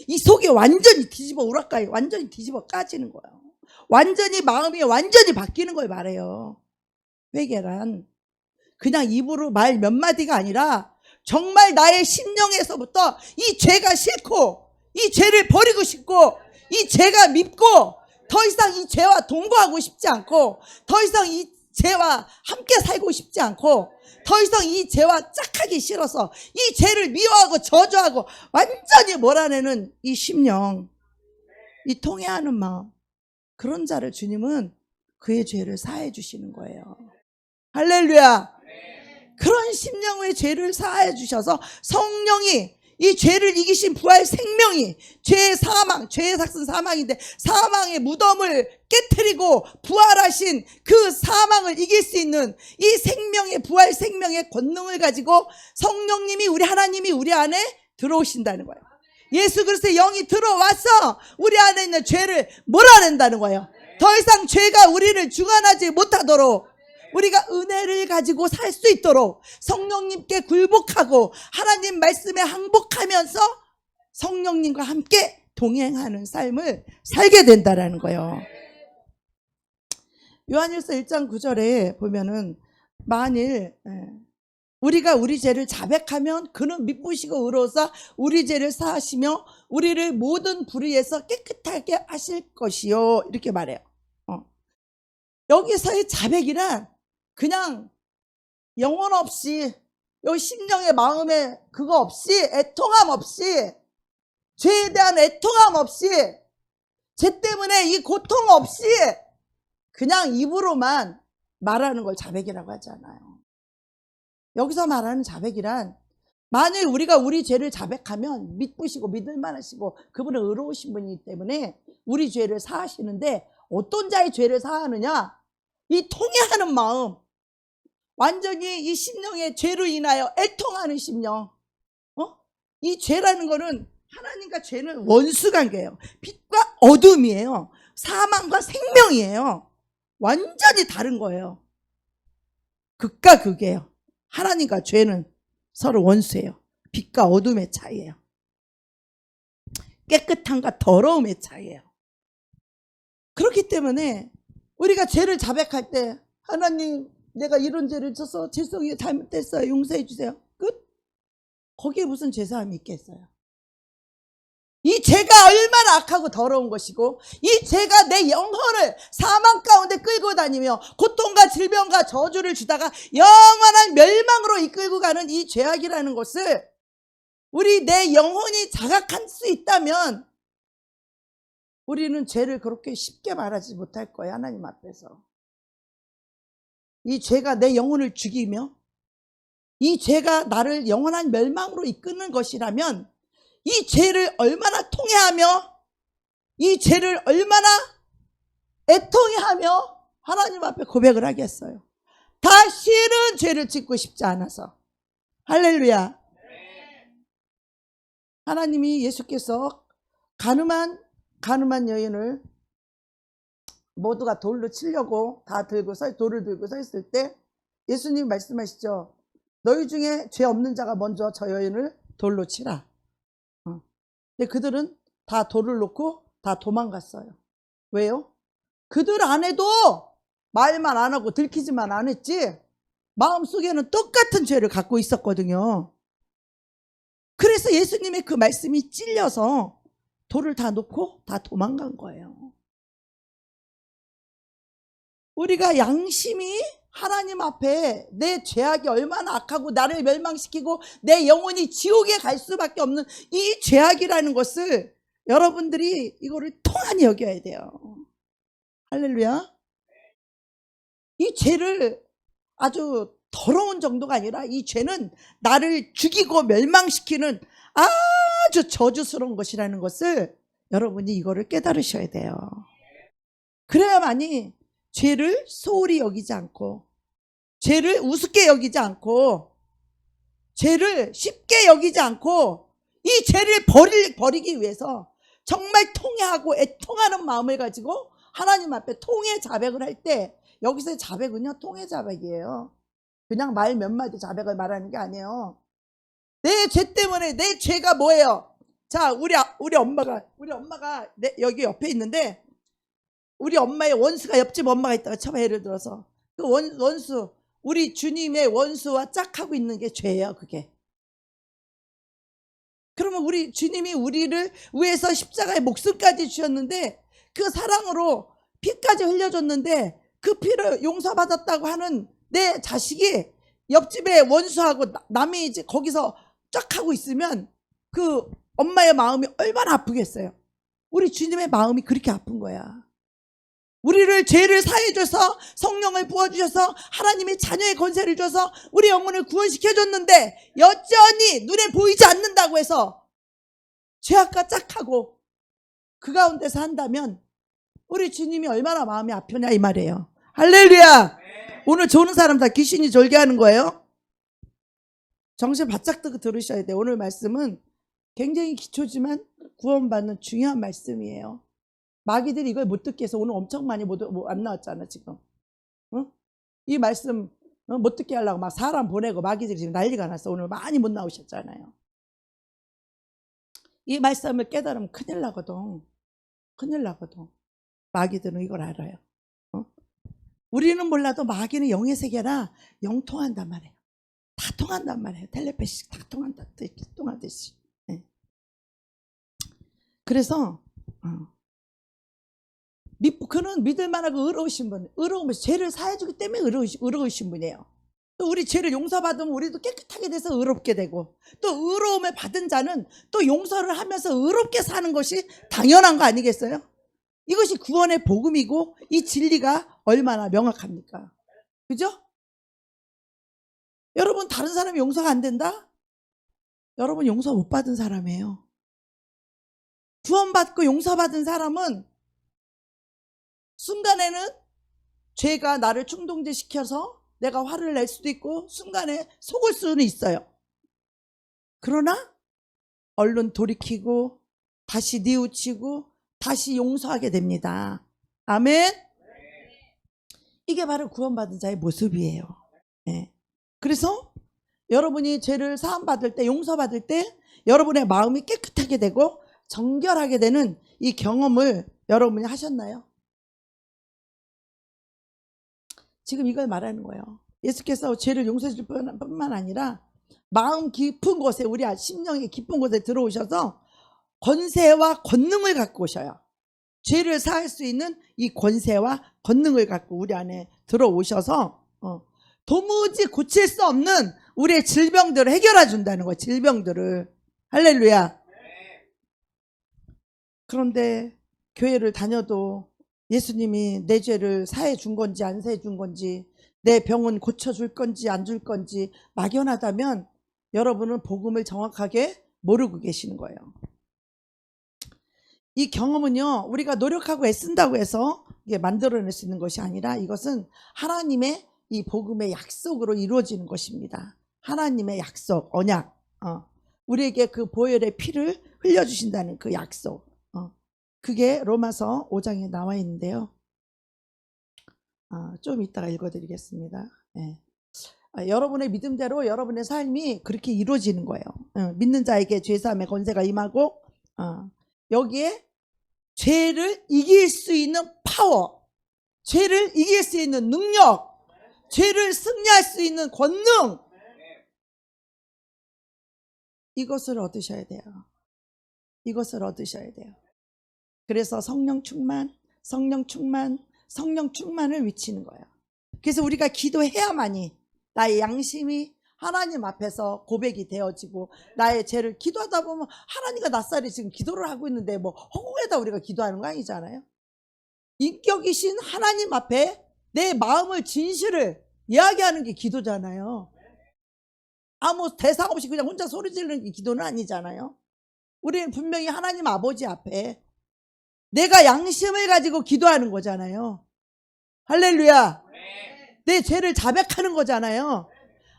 이 속이 완전히 뒤집어 우락가요. 완전히 뒤집어 까지는 거예요. 완전히 마음이 완전히 바뀌는 걸 말해요. 회개란 그냥 입으로 말 몇 마디가 아니라 정말 나의 심령에서부터 이 죄가 싫고 이 죄를 버리고 싶고 이 죄가 밉고 더 이상 이 죄와 동거하고 싶지 않고 더 이상 이 죄와 함께 살고 싶지 않고 더 이상 이 죄와 짝하기 싫어서 이 죄를 미워하고 저주하고 완전히 몰아내는 이 심령, 이 통회하는 마음, 그런 자를 주님은 그의 죄를 사해 주시는 거예요. 할렐루야. 그런 심령의 죄를 사해 주셔서 성령이 이 죄를 이기신 부활 생명이 죄의 사망, 죄의 삭은 사망인데 사망의 무덤을 깨트리고 부활하신 그 사망을 이길 수 있는 이 생명의 부활 생명의 권능을 가지고 성령님이 우리 하나님이 우리 안에 들어오신다는 거예요. 예수 그리스도의 영이 들어와서 우리 안에 있는 죄를 몰아낸다는 거예요. 더 이상 죄가 우리를 주관하지 못하도록 우리가 은혜를 가지고 살 수 있도록 성령님께 굴복하고 하나님 말씀에 항복하면서 성령님과 함께 동행하는 삶을 살게 된다라는 거예요. 요한일서 1장 9절에 보면은 만일 우리가 우리 죄를 자백하면 그는 미쁘시고 의로우사 우리 죄를 사하시며 우리를 모든 불의에서 깨끗하게 하실 것이요, 이렇게 말해요. 여기서의 자백이란 그냥 영혼 없이 요 심령의 마음에 그거 없이 애통함 없이 죄에 대한 애통함 없이 죄 때문에 이 고통 없이 그냥 입으로만 말하는 걸 자백이라고 하잖아요. 여기서 말하는 자백이란 만일 우리가 우리 죄를 자백하면 믿으시고 믿을만하시고 그분은 의로우신 분이기 때문에 우리 죄를 사하시는데 어떤 자의 죄를 사하느냐? 이 통회하는 마음, 완전히 이 심령의 죄로 인하여 애통하는 심령. 이 죄라는 거는 하나님과 죄는 원수관계예요. 빛과 어둠이에요. 사망과 생명이에요. 완전히 다른 거예요. 극과 극이에요. 하나님과 죄는 서로 원수예요. 빛과 어둠의 차이예요. 깨끗함과 더러움의 차이예요. 그렇기 때문에 우리가 죄를 자백할 때 하나님 내가 이런 죄를 져서 죄송해요, 잘못했어요, 용서해 주세요, 끝? 거기에 무슨 죄사함이 있겠어요? 이 죄가 얼마나 악하고 더러운 것이고 이 죄가 내 영혼을 사망 가운데 끌고 다니며 고통과 질병과 저주를 주다가 영원한 멸망으로 이끌고 가는 이 죄악이라는 것을 우리 내 영혼이 자각할 수 있다면 우리는 죄를 그렇게 쉽게 말하지 못할 거예요. 하나님 앞에서. 이 죄가 내 영혼을 죽이며 이 죄가 나를 영원한 멸망으로 이끄는 것이라면 이 죄를 얼마나 통회하며 이 죄를 얼마나 애통해하며 하나님 앞에 고백을 하겠어요. 다시는 죄를 짓고 싶지 않아서. 할렐루야. 하나님이 예수께서 가늠한 여인을 모두가 돌로 치려고 다 돌을 들고 서 있을 때 예수님 말씀하시죠. 너희 중에 죄 없는 자가 먼저 저 여인을 돌로 치라. 근데 그들은 다 돌을 놓고 다 도망갔어요. 왜요? 그들 안에도 말만 안 하고 들키지만 안 했지 마음속에는 똑같은 죄를 갖고 있었거든요. 그래서 예수님의 그 말씀이 찔려서 돌을 다 놓고 다 도망간 거예요. 우리가 양심이 하나님 앞에 내 죄악이 얼마나 악하고 나를 멸망시키고 내 영혼이 지옥에 갈 수밖에 없는 이 죄악이라는 것을 여러분들이 이거를 통한히 여겨야 돼요. 할렐루야. 이 죄를 아주 더러운 정도가 아니라 이 죄는 나를 죽이고 멸망시키는 아주 저주스러운 것이라는 것을 여러분이 이거를 깨달으셔야 돼요. 그래야만이 죄를 소홀히 여기지 않고 죄를 우습게 여기지 않고 죄를 쉽게 여기지 않고 이 죄를 버리기 위해서 정말 통회하고 애통하는 마음을 가지고 하나님 앞에 통회 자백을 할 때, 여기서의 자백은요 통회 자백이에요. 그냥 말 몇 마디 자백을 말하는 게 아니에요. 내 죄 때문에, 내 죄가 뭐예요? 자, 우리 엄마가 여기 옆에 있는데, 우리 엄마의 원수가 옆집 엄마가 있다가 쳐봐. 예를 들어서 그 원수, 우리 주님의 원수와 짝하고 있는 게 죄예요. 그게. 그러면 우리 주님이 우리를 위해서 십자가에 목숨까지 주셨는데, 그 사랑으로 피까지 흘려줬는데, 그 피를 용서받았다고 하는 내 자식이 옆집에 원수하고 남이 이제 거기서 쫙 하고 있으면 그 엄마의 마음이 얼마나 아프겠어요. 우리 주님의 마음이 그렇게 아픈 거야. 우리를 죄를 사해줘서 성령을 부어주셔서 하나님의 자녀의 권세를 줘서 우리 영혼을 구원시켜줬는데, 여전히 눈에 보이지 않는다고 해서 죄악과 짝하고 그 가운데서 한다면 우리 주님이 얼마나 마음이 아프냐 이 말이에요. 할렐루야. 오늘 조는 사람 다 귀신이 졸게하는 거예요. 정신 바짝 뜨고 들으셔야 돼요. 오늘 말씀은 굉장히 기초지만 구원받는 중요한 말씀이에요. 마귀들이 이걸 못 듣게 해서 오늘 엄청 많이 안 나왔잖아 지금. 응? 이 말씀 못 듣게 하려고 막 사람 보내고 마귀들이 지금 난리가 났어. 오늘 많이 못 나오셨잖아요. 이 말씀을 깨달으면 큰일 나거든. 큰일 나거든. 마귀들은 이걸 알아요. 우리는 몰라도 마귀는 영의 세계라 영통한단 말이에요. 다 통한단 말이에요. 텔레패시 다 통하듯이. 네. 그래서 그는 믿을만하고 의로우신 분, 죄를 사해주기 때문에 의로우신 분이에요. 또 우리 죄를 용서받으면 우리도 깨끗하게 돼서 의롭게 되고, 또 의로움을 받은 자는 또 용서를 하면서 의롭게 사는 것이 당연한 거 아니겠어요? 이것이 구원의 복음이고, 이 진리가 얼마나 명확합니까? 그죠? 여러분, 다른 사람이 용서가 안 된다? 여러분 용서 못 받은 사람이에요. 구원받고 용서받은 사람은 순간에는 죄가 나를 충동지시켜서 내가 화를 낼 수도 있고 순간에 속을 수는 있어요. 그러나 얼른 돌이키고 다시 뉘우치고 다시 용서하게 됩니다. 아멘. 이게 바로 구원받은 자의 모습이에요. 네. 그래서 여러분이 죄를 사함받을 때, 용서받을 때 여러분의 마음이 깨끗하게 되고 정결하게 되는 이 경험을 여러분이 하셨나요? 지금 이걸 말하는 거예요. 예수께서 죄를 용서해 줄 뿐만 아니라 마음 깊은 곳에, 우리 심령의 깊은 곳에 들어오셔서 권세와 권능을 갖고 오셔요. 죄를 사할 수 있는 이 권세와 권능을 갖고 우리 안에 들어오셔서 도무지 고칠 수 없는 우리의 질병들을 해결해 준다는 거예요. 질병들을. 할렐루야. 그런데 교회를 다녀도 예수님이 내 죄를 사해 준 건지 안 사해 준 건지, 내 병은 고쳐줄 건지 안 줄 건지 막연하다면 여러분은 복음을 정확하게 모르고 계시는 거예요. 이 경험은요, 우리가 노력하고 애쓴다고 해서 이게 만들어낼 수 있는 것이 아니라, 이것은 하나님의 이 복음의 약속으로 이루어지는 것입니다. 하나님의 약속, 언약, 우리에게 그 보혈의 피를 흘려주신다는 그 약속, 그게 로마서 5장에 나와 있는데요. 좀 이따가 읽어드리겠습니다. 네. 여러분의 믿음대로 여러분의 삶이 그렇게 이루어지는 거예요. 믿는 자에게 죄사함의 권세가 임하고, 여기에 죄를 이길 수 있는 파워, 죄를 이길 수 있는 능력, 죄를 승리할 수 있는 권능, 이것을 얻으셔야 돼요. 이것을 얻으셔야 돼요. 그래서 성령 충만을 외치는 거예요. 그래서 우리가 기도해야만이 나의 양심이 하나님 앞에서 고백이 되어지고, 나의 죄를 기도하다 보면 하나님과 낯살이 지금 기도를 하고 있는데 뭐 허공에다 우리가 기도하는 거 아니잖아요. 인격이신 하나님 앞에 내 마음을, 진실을 이야기하는 게 기도잖아요. 아무 대사 없이 그냥 혼자 소리 지르는 게 기도는 아니잖아요. 우리는 분명히 하나님 아버지 앞에 내가 양심을 가지고 기도하는 거잖아요. 할렐루야. 내 죄를 자백하는 거잖아요.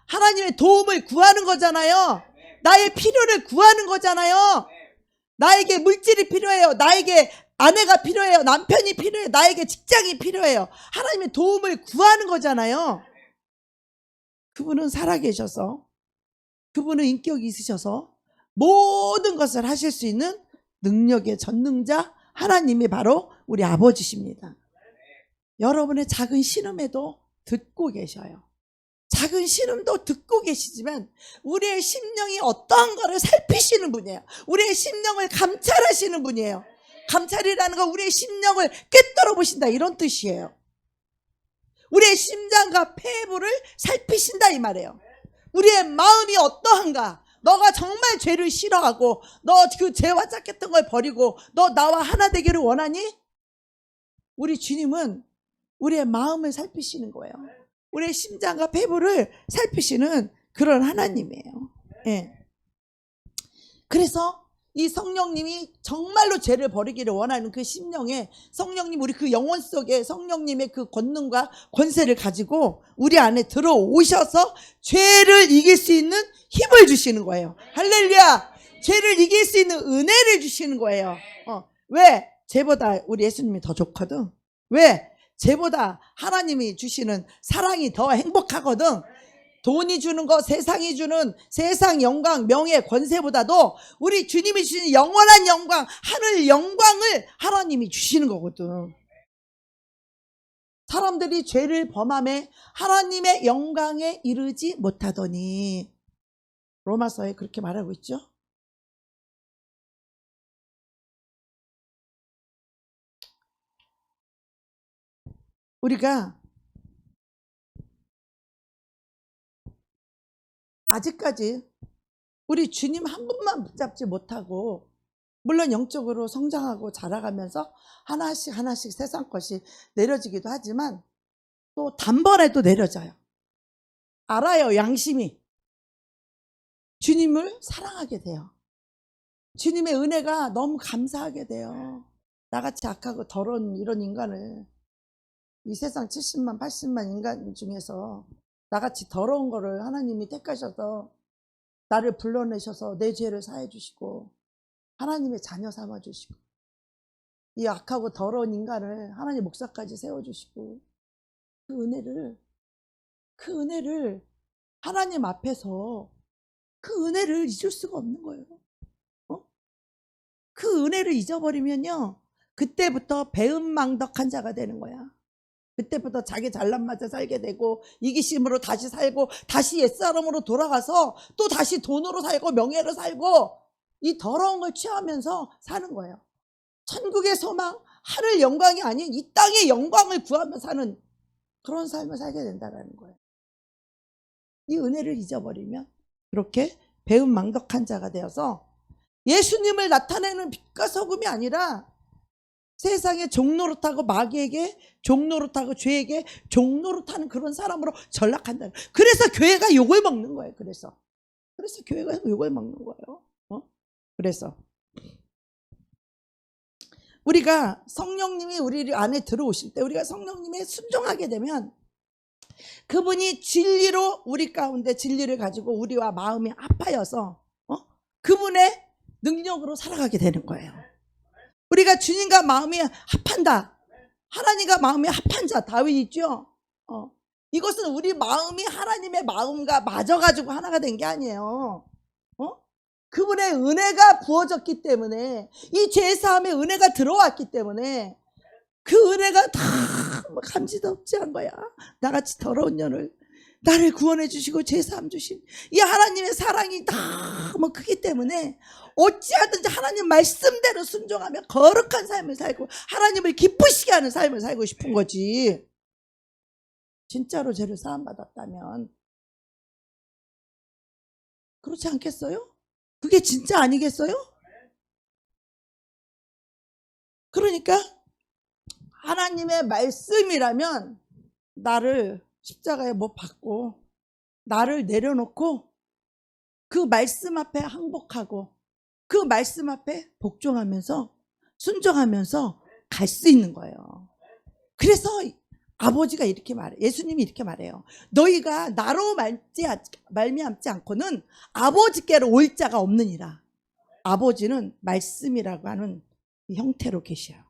하나님의 도움을 구하는 거잖아요. 나의 필요를 구하는 거잖아요. 나에게 물질이 필요해요. 나에게 아내가 필요해요. 남편이 필요해요. 나에게 직장이 필요해요. 하나님의 도움을 구하는 거잖아요. 그분은 살아계셔서, 그분은 인격이 있으셔서 모든 것을 하실 수 있는 능력의 전능자 하나님이 바로 우리 아버지십니다. 여러분의 작은 신음에도 듣고 계셔요. 작은 신음도 듣고 계시지만 우리의 심령이 어떠한 거를 살피시는 분이에요. 우리의 심령을 감찰하시는 분이에요. 감찰이라는 건 우리의 심령을 꿰뚫어 보신다, 이런 뜻이에요. 우리의 심장과 폐부를 살피신다, 이 말이에요. 우리의 마음이 어떠한가, 너가 정말 죄를 싫어하고 너 그 죄와 짝했던 걸 버리고 너 나와 하나 되기를 원하니? 우리 주님은 우리의 마음을 살피시는 거예요. 우리의 심장과 폐부를 살피시는 그런 하나님이에요. 예. 그래서 이 성령님이 정말로 죄를 버리기를 원하는 그 심령에 성령님, 우리 그 영혼 속에 성령님의 그 권능과 권세를 가지고 우리 안에 들어오셔서 죄를 이길 수 있는 힘을 주시는 거예요. 할렐루야! 죄를 이길 수 있는 은혜를 주시는 거예요. 왜? 죄보다 우리 예수님이 더 좋거든. 왜? 죄보다 하나님이 주시는 사랑이 더 행복하거든. 돈이 주는 거, 세상이 주는 세상 영광, 명예, 권세보다도 우리 주님이 주시는 영원한 영광, 하늘 영광을 하나님이 주시는 거거든. 사람들이 죄를 범함에 하나님의 영광에 이르지 못하더니, 로마서에 그렇게 말하고 있죠. 우리가 아직까지 우리 주님 한 분만 붙잡지 못하고, 물론 영적으로 성장하고 자라가면서 하나씩 하나씩 세상 것이 내려지기도 하지만 또 단번에도 내려져요. 알아요, 양심이. 주님을 사랑하게 돼요. 주님의 은혜가 너무 감사하게 돼요. 나같이 악하고 더러운 이런 인간을, 이 세상 70만 80만 인간 중에서 나같이 더러운 거를 하나님이 택하셔서 나를 불러내셔서 내 죄를 사해 주시고 하나님의 자녀 삼아 주시고, 이 악하고 더러운 인간을 하나님 목사까지 세워 주시고, 그 은혜를 하나님 앞에서 그 은혜를 잊을 수가 없는 거예요. 그 은혜를 잊어버리면요, 그때부터 배은망덕한 자가 되는 거야. 그때부터 자기 잘난 맛에 살게 되고 이기심으로 다시 살고 다시 옛사람으로 돌아가서 또 다시 돈으로 살고 명예로 살고 이 더러운 걸 취하면서 사는 거예요. 천국의 소망, 하늘 영광이 아닌 이 땅의 영광을 구하며 사는 그런 삶을 살게 된다는 거예요. 이 은혜를 잊어버리면 그렇게 배은망덕한 자가 되어서 예수님을 나타내는 빛과 소금이 아니라 세상에 종노릇하고 마귀에게 종노릇하고 죄에게 종노릇하는 그런 사람으로 전락한다. 그래서 교회가 욕을 먹는 거예요. 그래서 교회가 욕을 먹는 거예요. 그래서 우리가 성령님이 우리 안에 들어오실 때 우리가 성령님에 순종하게 되면 그분이 진리로 우리 가운데 진리를 가지고 우리와 마음이 합하여서 그분의 능력으로 살아가게 되는 거예요. 우리가 주님과 마음이 합한다. 하나님과 마음이 합한 자 다윗 있죠. 이것은 우리 마음이 하나님의 마음과 맞아가지고 하나가 된 게 아니에요. 그분의 은혜가 부어졌기 때문에, 이 죄사함의 은혜가 들어왔기 때문에 그 은혜가 다 감지도 없지 한 거야. 나같이 더러운 년을 나를 구원해 주시고 죄사함 주신 이 하나님의 사랑이 너무 크기 때문에 어찌하든지 하나님 말씀대로 순종하며 거룩한 삶을 살고 하나님을 기쁘시게 하는 삶을 살고 싶은 거지. 진짜로 죄를 사함받았다면 그렇지 않겠어요? 그게 진짜 아니겠어요? 그러니까 하나님의 말씀이라면 나를 십자가에 못 박고 나를 내려놓고 그 말씀 앞에 항복하고 그 말씀 앞에 복종하면서 순종하면서 갈 수 있는 거예요. 그래서 아버지가 이렇게 말해, 예수님이 이렇게 말해요. 너희가 나로 말미암지 않고는 아버지께로 올 자가 없느니라. 아버지는 말씀이라고 하는 이 형태로 계셔요.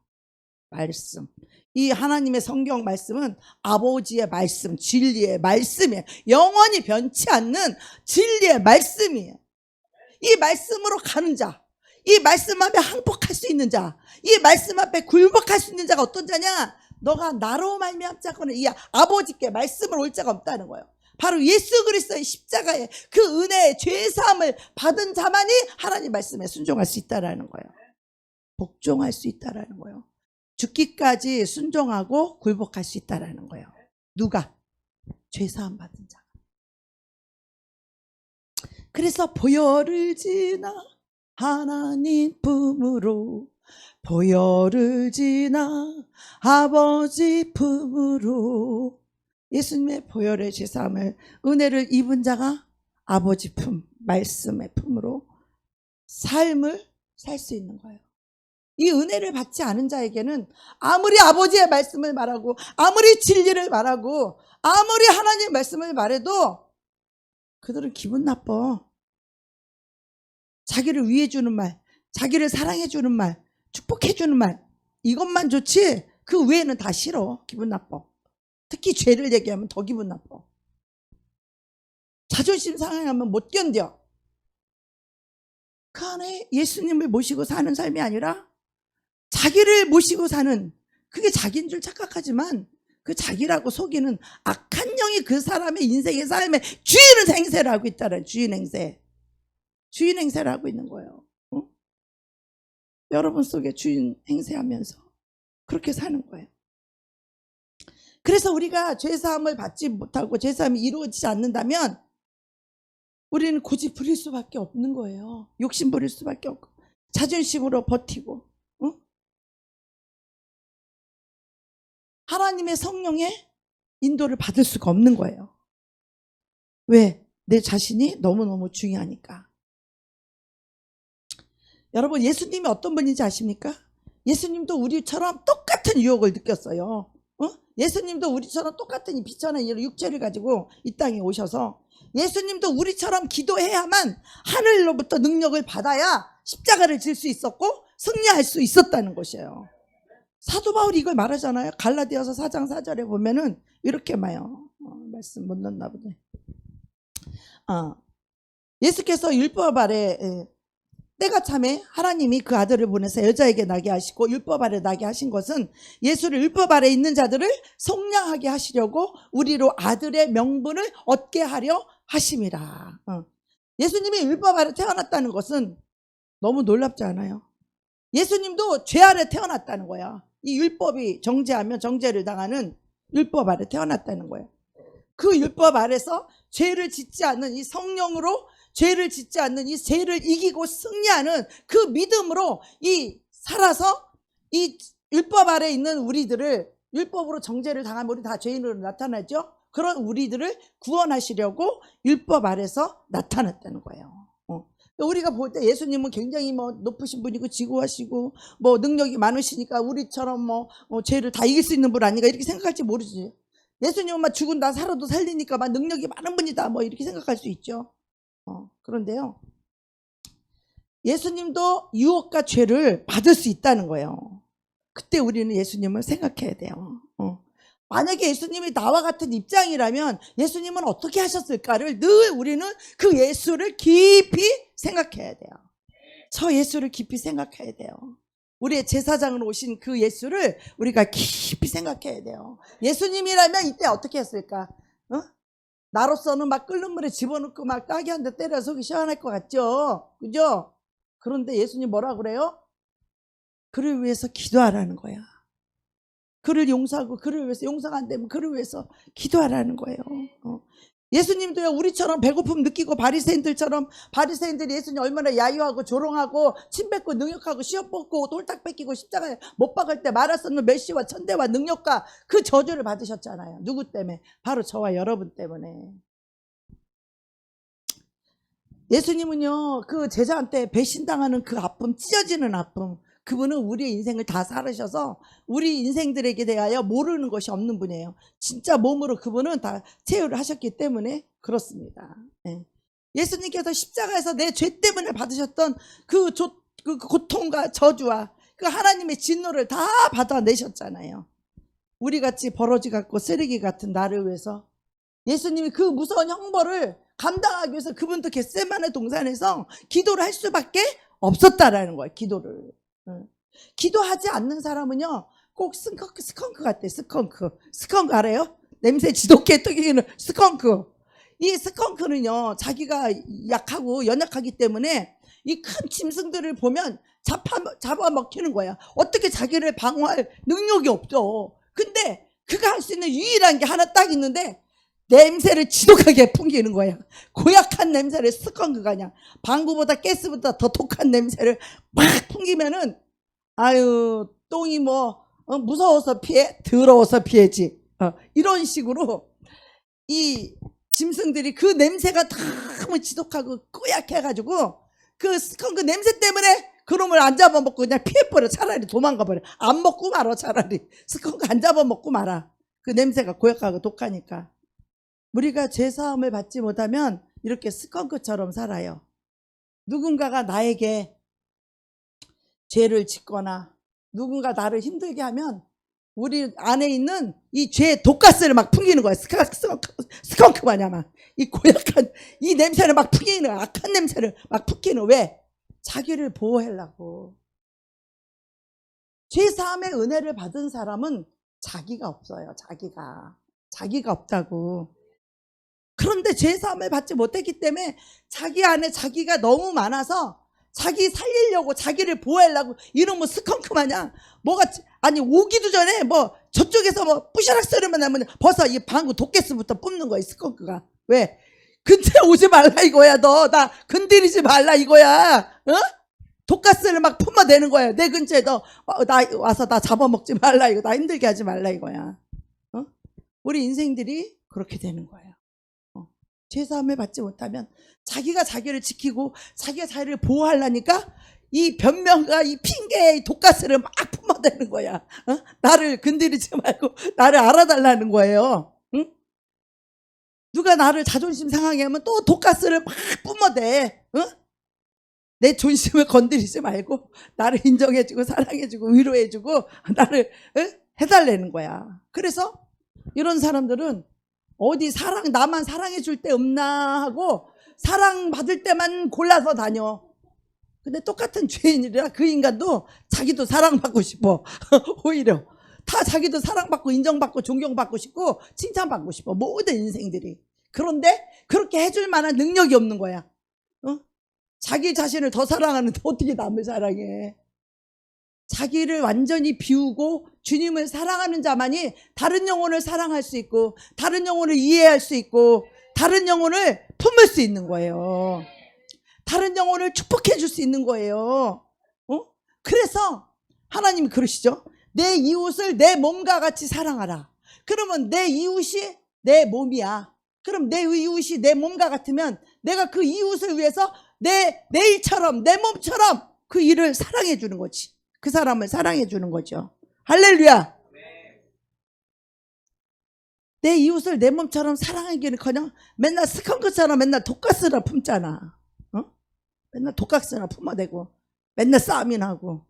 말씀. 이 하나님의 성경 말씀은 아버지의 말씀, 진리의 말씀이에요. 영원히 변치 않는 진리의 말씀이에요. 이 말씀으로 가는 자, 이 말씀 앞에 항복할 수 있는 자, 이 말씀 앞에 굴복할 수 있는 자가 어떤 자냐? 너가 나로 말미암자고는 이 아버지께 말씀을 올 자가 없다는 거예요. 바로 예수 그리스도의 십자가의 그 은혜의 죄사함을 받은 자만이 하나님 말씀에 순종할 수 있다라는 거예요. 복종할 수 있다라는 거예요. 죽기까지 순종하고 굴복할 수 있다라는 거예요. 누가? 죄사함 받은 자. 그래서 보혈을 지나 하나님 품으로, 보혈을 지나 아버지 품으로, 예수님의 보혈의 죄사함을, 은혜를 입은 자가 아버지 품, 말씀의 품으로 삶을 살 수 있는 거예요. 이 은혜를 받지 않은 자에게는 아무리 아버지의 말씀을 말하고, 아무리 진리를 말하고, 아무리 하나님의 말씀을 말해도 그들은 기분 나빠. 자기를 위해주는 말, 자기를 사랑해주는 말, 축복해주는 말, 이것만 좋지 그 외에는 다 싫어. 기분 나빠. 특히 죄를 얘기하면 더 기분 나빠. 자존심 상하면 못 견뎌. 그 안에 예수님을 모시고 사는 삶이 아니라 자기를 모시고 사는, 그게 자기인 줄 착각하지만 그 자기라고 속이는 악한 영이 그 사람의 인생의 삶에 주인 행세를 하고 있다는, 주인 행세를 하고 있는 거예요. 여러분 속에 주인 행세하면서 그렇게 사는 거예요. 그래서 우리가 죄사함을 받지 못하고 죄사함이 이루어지지 않는다면 우리는 고집 부릴 수밖에 없는 거예요. 욕심 부릴 수밖에 없고, 자존심으로 버티고, 하나님의 성령의 인도를 받을 수가 없는 거예요. 왜? 내 자신이 너무너무 중요하니까. 여러분, 예수님이 어떤 분인지 아십니까? 예수님도 우리처럼 똑같은 유혹을 느꼈어요. 예수님도 우리처럼 똑같은 이 비천한 육체를 가지고 이 땅에 오셔서 예수님도 우리처럼 기도해야만 하늘로부터 능력을 받아야 십자가를 질 수 있었고 승리할 수 있었다는 것이에요. 사도 바울이 이걸 말하잖아요. 갈라디아서 4장 4절에 보면은 이렇게 말해요. 말씀 못 넣나 보네. 예수께서 율법 아래 때가 참에 하나님이 그 아들을 보내서 여자에게 나게 하시고 율법 아래 나게 하신 것은 예수를 율법 아래 있는 자들을 속량하게 하시려고 우리로 아들의 명분을 얻게 하려 하심이라. 예수님이 율법 아래 태어났다는 것은 너무 놀랍지 않아요? 예수님도 죄 아래 태어났다는 거야. 이 율법이 정죄하면 정죄를 당하는 율법 아래 태어났다는 거예요. 그 율법 아래서 죄를 짓지 않는 이 성령으로 죄를 짓지 않는 이 죄를 이기고 승리하는 그 믿음으로 이 살아서 이 율법 아래 있는 우리들을, 율법으로 정죄를 당하면 우리 다 죄인으로 나타나죠. 그런 우리들을 구원하시려고 율법 아래서 나타났다는 거예요. 우리가 볼 때 예수님은 굉장히 높으신 분이고 지구하시고 능력이 많으시니까 우리처럼 죄를 다 이길 수 있는 분 아닌가 이렇게 생각할지 모르지. 예수님은 막 죽은다 살아도 살리니까 막 능력이 많은 분이다 이렇게 생각할 수 있죠. 그런데요, 예수님도 유혹과 죄를 받을 수 있다는 거예요. 그때 우리는 예수님을 생각해야 돼요. 만약에 예수님이 나와 같은 입장이라면 예수님은 어떻게 하셨을까를 늘 우리는 그 예수를 깊이 생각해야 돼요. 저 예수를 깊이 생각해야 돼요. 우리의 제사장으로 오신 그 예수를 우리가 깊이 생각해야 돼요. 예수님이라면 이때 어떻게 했을까? 나로서는 막 끓는 물에 집어넣고 막 따기 한 대 때려 속이 시원할 것 같죠? 그죠? 그런데 예수님 뭐라 그래요? 그를 위해서 기도하라는 거야. 그를 용서하고 그를 위해서, 용서가 안 되면 그를 위해서 기도하라는 거예요. 예수님도요, 우리처럼 배고픔 느끼고 바리새인들이 예수님 얼마나 야유하고 조롱하고 침 뱉고 능욕하고 시험 뽑고 홀딱 뺏기고 십자가에 못 박을 때 말할 수 없는 멸시와 천대와 능력과 그 저주를 받으셨잖아요. 누구 때문에? 바로 저와 여러분 때문에. 예수님은요, 그 제자한테 배신당하는 그 아픔, 찢어지는 아픔, 그분은 우리의 인생을 다 살으셔서 우리 인생들에게 대하여 모르는 것이 없는 분이에요. 진짜 몸으로 그분은 다 체험을 하셨기 때문에 그렇습니다. 네. 예수님께서 십자가에서 내 죄 때문에 받으셨던 그 고통과 저주와 그 하나님의 진노를 다 받아내셨잖아요. 우리같이 버러지 같고 쓰레기 같은 나를 위해서 예수님이 그 무서운 형벌을 감당하기 위해서 그분도 겟세마네 동산에서 기도를 할 수밖에 없었다라는 거예요. 기도를. 기도하지 않는 사람은요 꼭 스컹크 같대. 스컹크 알아요? 냄새 지독게 튀기는 스컹크. 이 스컹크는요 자기가 약하고 연약하기 때문에 이 큰 짐승들을 보면 잡아먹히는 거야. 어떻게 자기를 방어할 능력이 없죠. 근데 그가 할 수 있는 유일한 게 하나 딱 있는데 냄새를 지독하게 풍기는 거야. 고약한 냄새를 스컹크가 그냥 방구보다 가스보다 더 독한 냄새를 막 풍기면은 아유 똥이 뭐 무서워서 피해? 더러워서 피해지. 이런 식으로 이 짐승들이 그 냄새가 너무 지독하고 꼬약해가지고 그 스컹크 냄새 때문에 그놈을 안 잡아먹고 그냥 피해버려. 차라리 도망가버려. 안 먹고 말아. 차라리 스컹크 안 잡아먹고 말아. 그 냄새가 고약하고 독하니까. 우리가 죄사함을 받지 못하면 이렇게 스컹크처럼 살아요. 누군가가 나에게 죄를 짓거나 누군가 나를 힘들게 하면 우리 안에 있는 이 죄의 독가스를 막 풍기는 거야. 스컹크 마냥 막 이 고약한 이 냄새를 막 풍기는 거야. 악한 냄새를 막 풍기는. 왜? 자기를 보호하려고. 죄사함의 은혜를 받은 사람은 자기가 없어요. 자기가 없다고. 그런데 죄사함을 받지 못했기 때문에 자기 안에 자기가 너무 많아서 자기 살리려고 자기를 보호하려고 이놈의 스컹크 마냥 뭐가 아니 오기도 전에 뭐 저쪽에서 뭐 뿌셔락 소리만 나면 벌써 이 방구 독가스부터 뿜는 거야. 이 스컹크가. 왜? 근처에 오지 말라 이거야. 너 나 건드리지 말라 이거야. 어? 독가스를 막 품어대는 거야. 내 근처에 너 나 와서 나 잡아먹지 말라 이거. 나 힘들게 하지 말라 이거야. 우리 인생들이 그렇게 되는 거예요. 죄사함을 받지 못하면 자기가 자기를 지키고 자기가 자기를 보호하려니까 이 변명과 이 핑계의 이 독가스를 막 품어대는 거야. 나를 건드리지 말고 나를 알아달라는 거예요. 응? 누가 나를 자존심 상하게 하면 또 독가스를 막 뿜어대. 응? 내 존심을 건드리지 말고 나를 인정해주고 사랑해주고 위로해주고 나를 해달라는 거야. 그래서 이런 사람들은 어디 나만 사랑해줄 데 없나 하고 사랑받을 때만 골라서 다녀. 근데 똑같은 죄인이라 그 인간도 자기도 사랑받고 싶어. 오히려 다 자기도 사랑받고 인정받고 존경받고 싶고 칭찬받고 싶어. 모든 인생들이. 그런데 그렇게 해줄 만한 능력이 없는 거야. 자기 자신을 더 사랑하는데 어떻게 남을 사랑해. 자기를 완전히 비우고 주님을 사랑하는 자만이 다른 영혼을 사랑할 수 있고 다른 영혼을 이해할 수 있고 다른 영혼을 품을 수 있는 거예요. 다른 영혼을 축복해 줄 수 있는 거예요. 그래서 하나님이 그러시죠. 내 이웃을 내 몸과 같이 사랑하라. 그러면 내 이웃이 내 몸이야. 그럼 내 이웃이 내 몸과 같으면 내가 그 이웃을 위해서 내 일처럼 내 몸처럼 그 일을 사랑해 주는 거지. 그 사람을 사랑해 주는 거죠. 할렐루야. 내 이웃을 내 몸처럼 사랑하기는커녕 맨날 스컹크처럼 맨날 독가스나 품잖아. 맨날 독가스나 품어대고 맨날 싸움이나 하고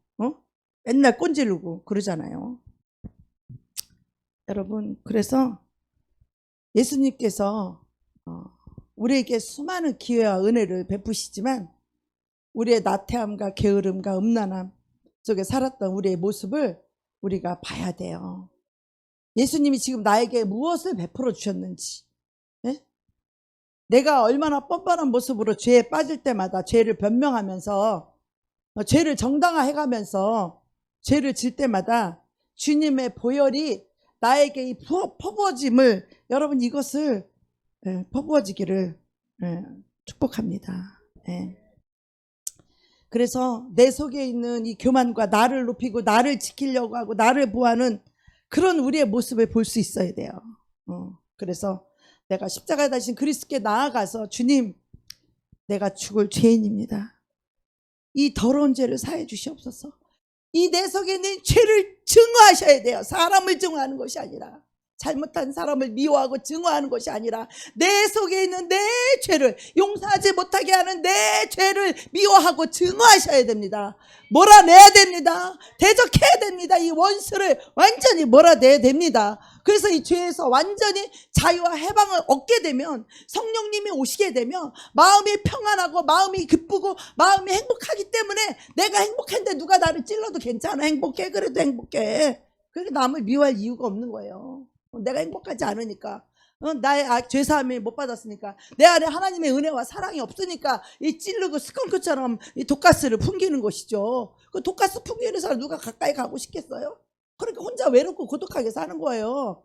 맨날 꼰지르고 그러잖아요. 여러분, 그래서 예수님께서 우리에게 수많은 기회와 은혜를 베푸시지만 우리의 나태함과 게으름과 음란함 속에 살았던 우리의 모습을 우리가 봐야 돼요. 예수님이 지금 나에게 무엇을 베풀어 주셨는지, 네? 내가 얼마나 뻔뻔한 모습으로 죄에 빠질 때마다 죄를 변명하면서 죄를 정당화해가면서 죄를 질 때마다 주님의 보혈이 나에게 이 퍼부어짐을, 여러분 이것을 퍼부어지기를 축복합니다. 그래서 내 속에 있는 이 교만과 나를 높이고 나를 지키려고 하고 나를 보호하는 그런 우리의 모습을 볼 수 있어야 돼요. 그래서 내가 십자가에 달리신 그리스도께 나아가서 주님, 내가 죽을 죄인입니다. 이 더러운 죄를 사해 주시옵소서. 이 내 속에 있는 죄를 증오하셔야 돼요. 사람을 증오하는 것이 아니라 잘못한 사람을 미워하고 증오하는 것이 아니라 내 속에 있는 내 죄를 용서하지 못하게 하는 내 죄를 미워하고 증오하셔야 됩니다. 몰아내야 됩니다. 대적해야 됩니다. 이 원수를 완전히 몰아내야 됩니다. 그래서 이 죄에서 완전히 자유와 해방을 얻게 되면, 성령님이 오시게 되면 마음이 평안하고 마음이 기쁘고 마음이 행복하기 때문에, 내가 행복한데 누가 나를 찔러도 괜찮아. 행복해. 그래도 행복해. 그러니까 남을 미워할 이유가 없는 거예요. 내가 행복하지 않으니까, 나의 죄사함을 못 받았으니까, 내 안에 하나님의 은혜와 사랑이 없으니까 이 찌르고 스컹크처럼 이 독가스를 풍기는 것이죠. 그 독가스 풍기는 사람 누가 가까이 가고 싶겠어요? 그러니까 혼자 외롭고 고독하게 사는 거예요.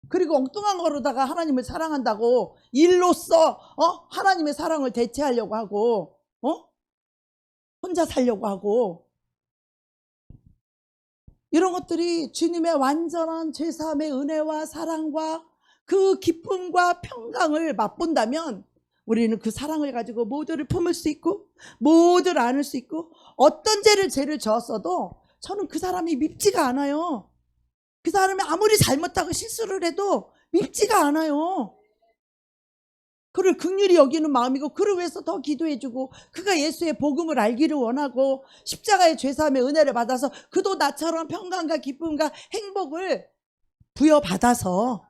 그리고 엉뚱한 거로다가 하나님을 사랑한다고 일로써 하나님의 사랑을 대체하려고 하고, 혼자 살려고 하고, 이런 것들이 주님의 완전한 죄사함의 은혜와 사랑과 그 기쁨과 평강을 맛본다면, 우리는 그 사랑을 가지고 모두를 품을 수 있고 모두를 안을 수 있고, 어떤 죄를 저었어도 저는 그 사람이 밉지가 않아요. 그 사람이 아무리 잘못하고 실수를 해도 밉지가 않아요. 그를 긍휼히 여기는 마음이고, 그를 위해서 더 기도해주고, 그가 예수의 복음을 알기를 원하고 십자가의 죄사함의 은혜를 받아서 그도 나처럼 평강과 기쁨과 행복을 부여받아서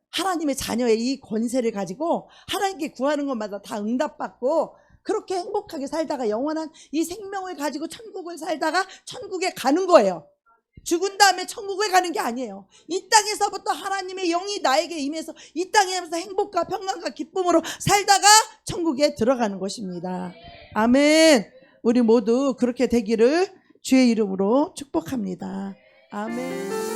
하나님의 자녀의 이 권세를 가지고 하나님께 구하는 것마다 다 응답받고, 그렇게 행복하게 살다가 영원한 이 생명을 가지고 천국을 살다가 천국에 가는 거예요. 죽은 다음에 천국에 가는 게 아니에요. 이 땅에서부터 하나님의 영이 나에게 임해서 이 땅에서 행복과 평강과 기쁨으로 살다가 천국에 들어가는 것입니다. 아멘. 우리 모두 그렇게 되기를 주의 이름으로 축복합니다. 아멘.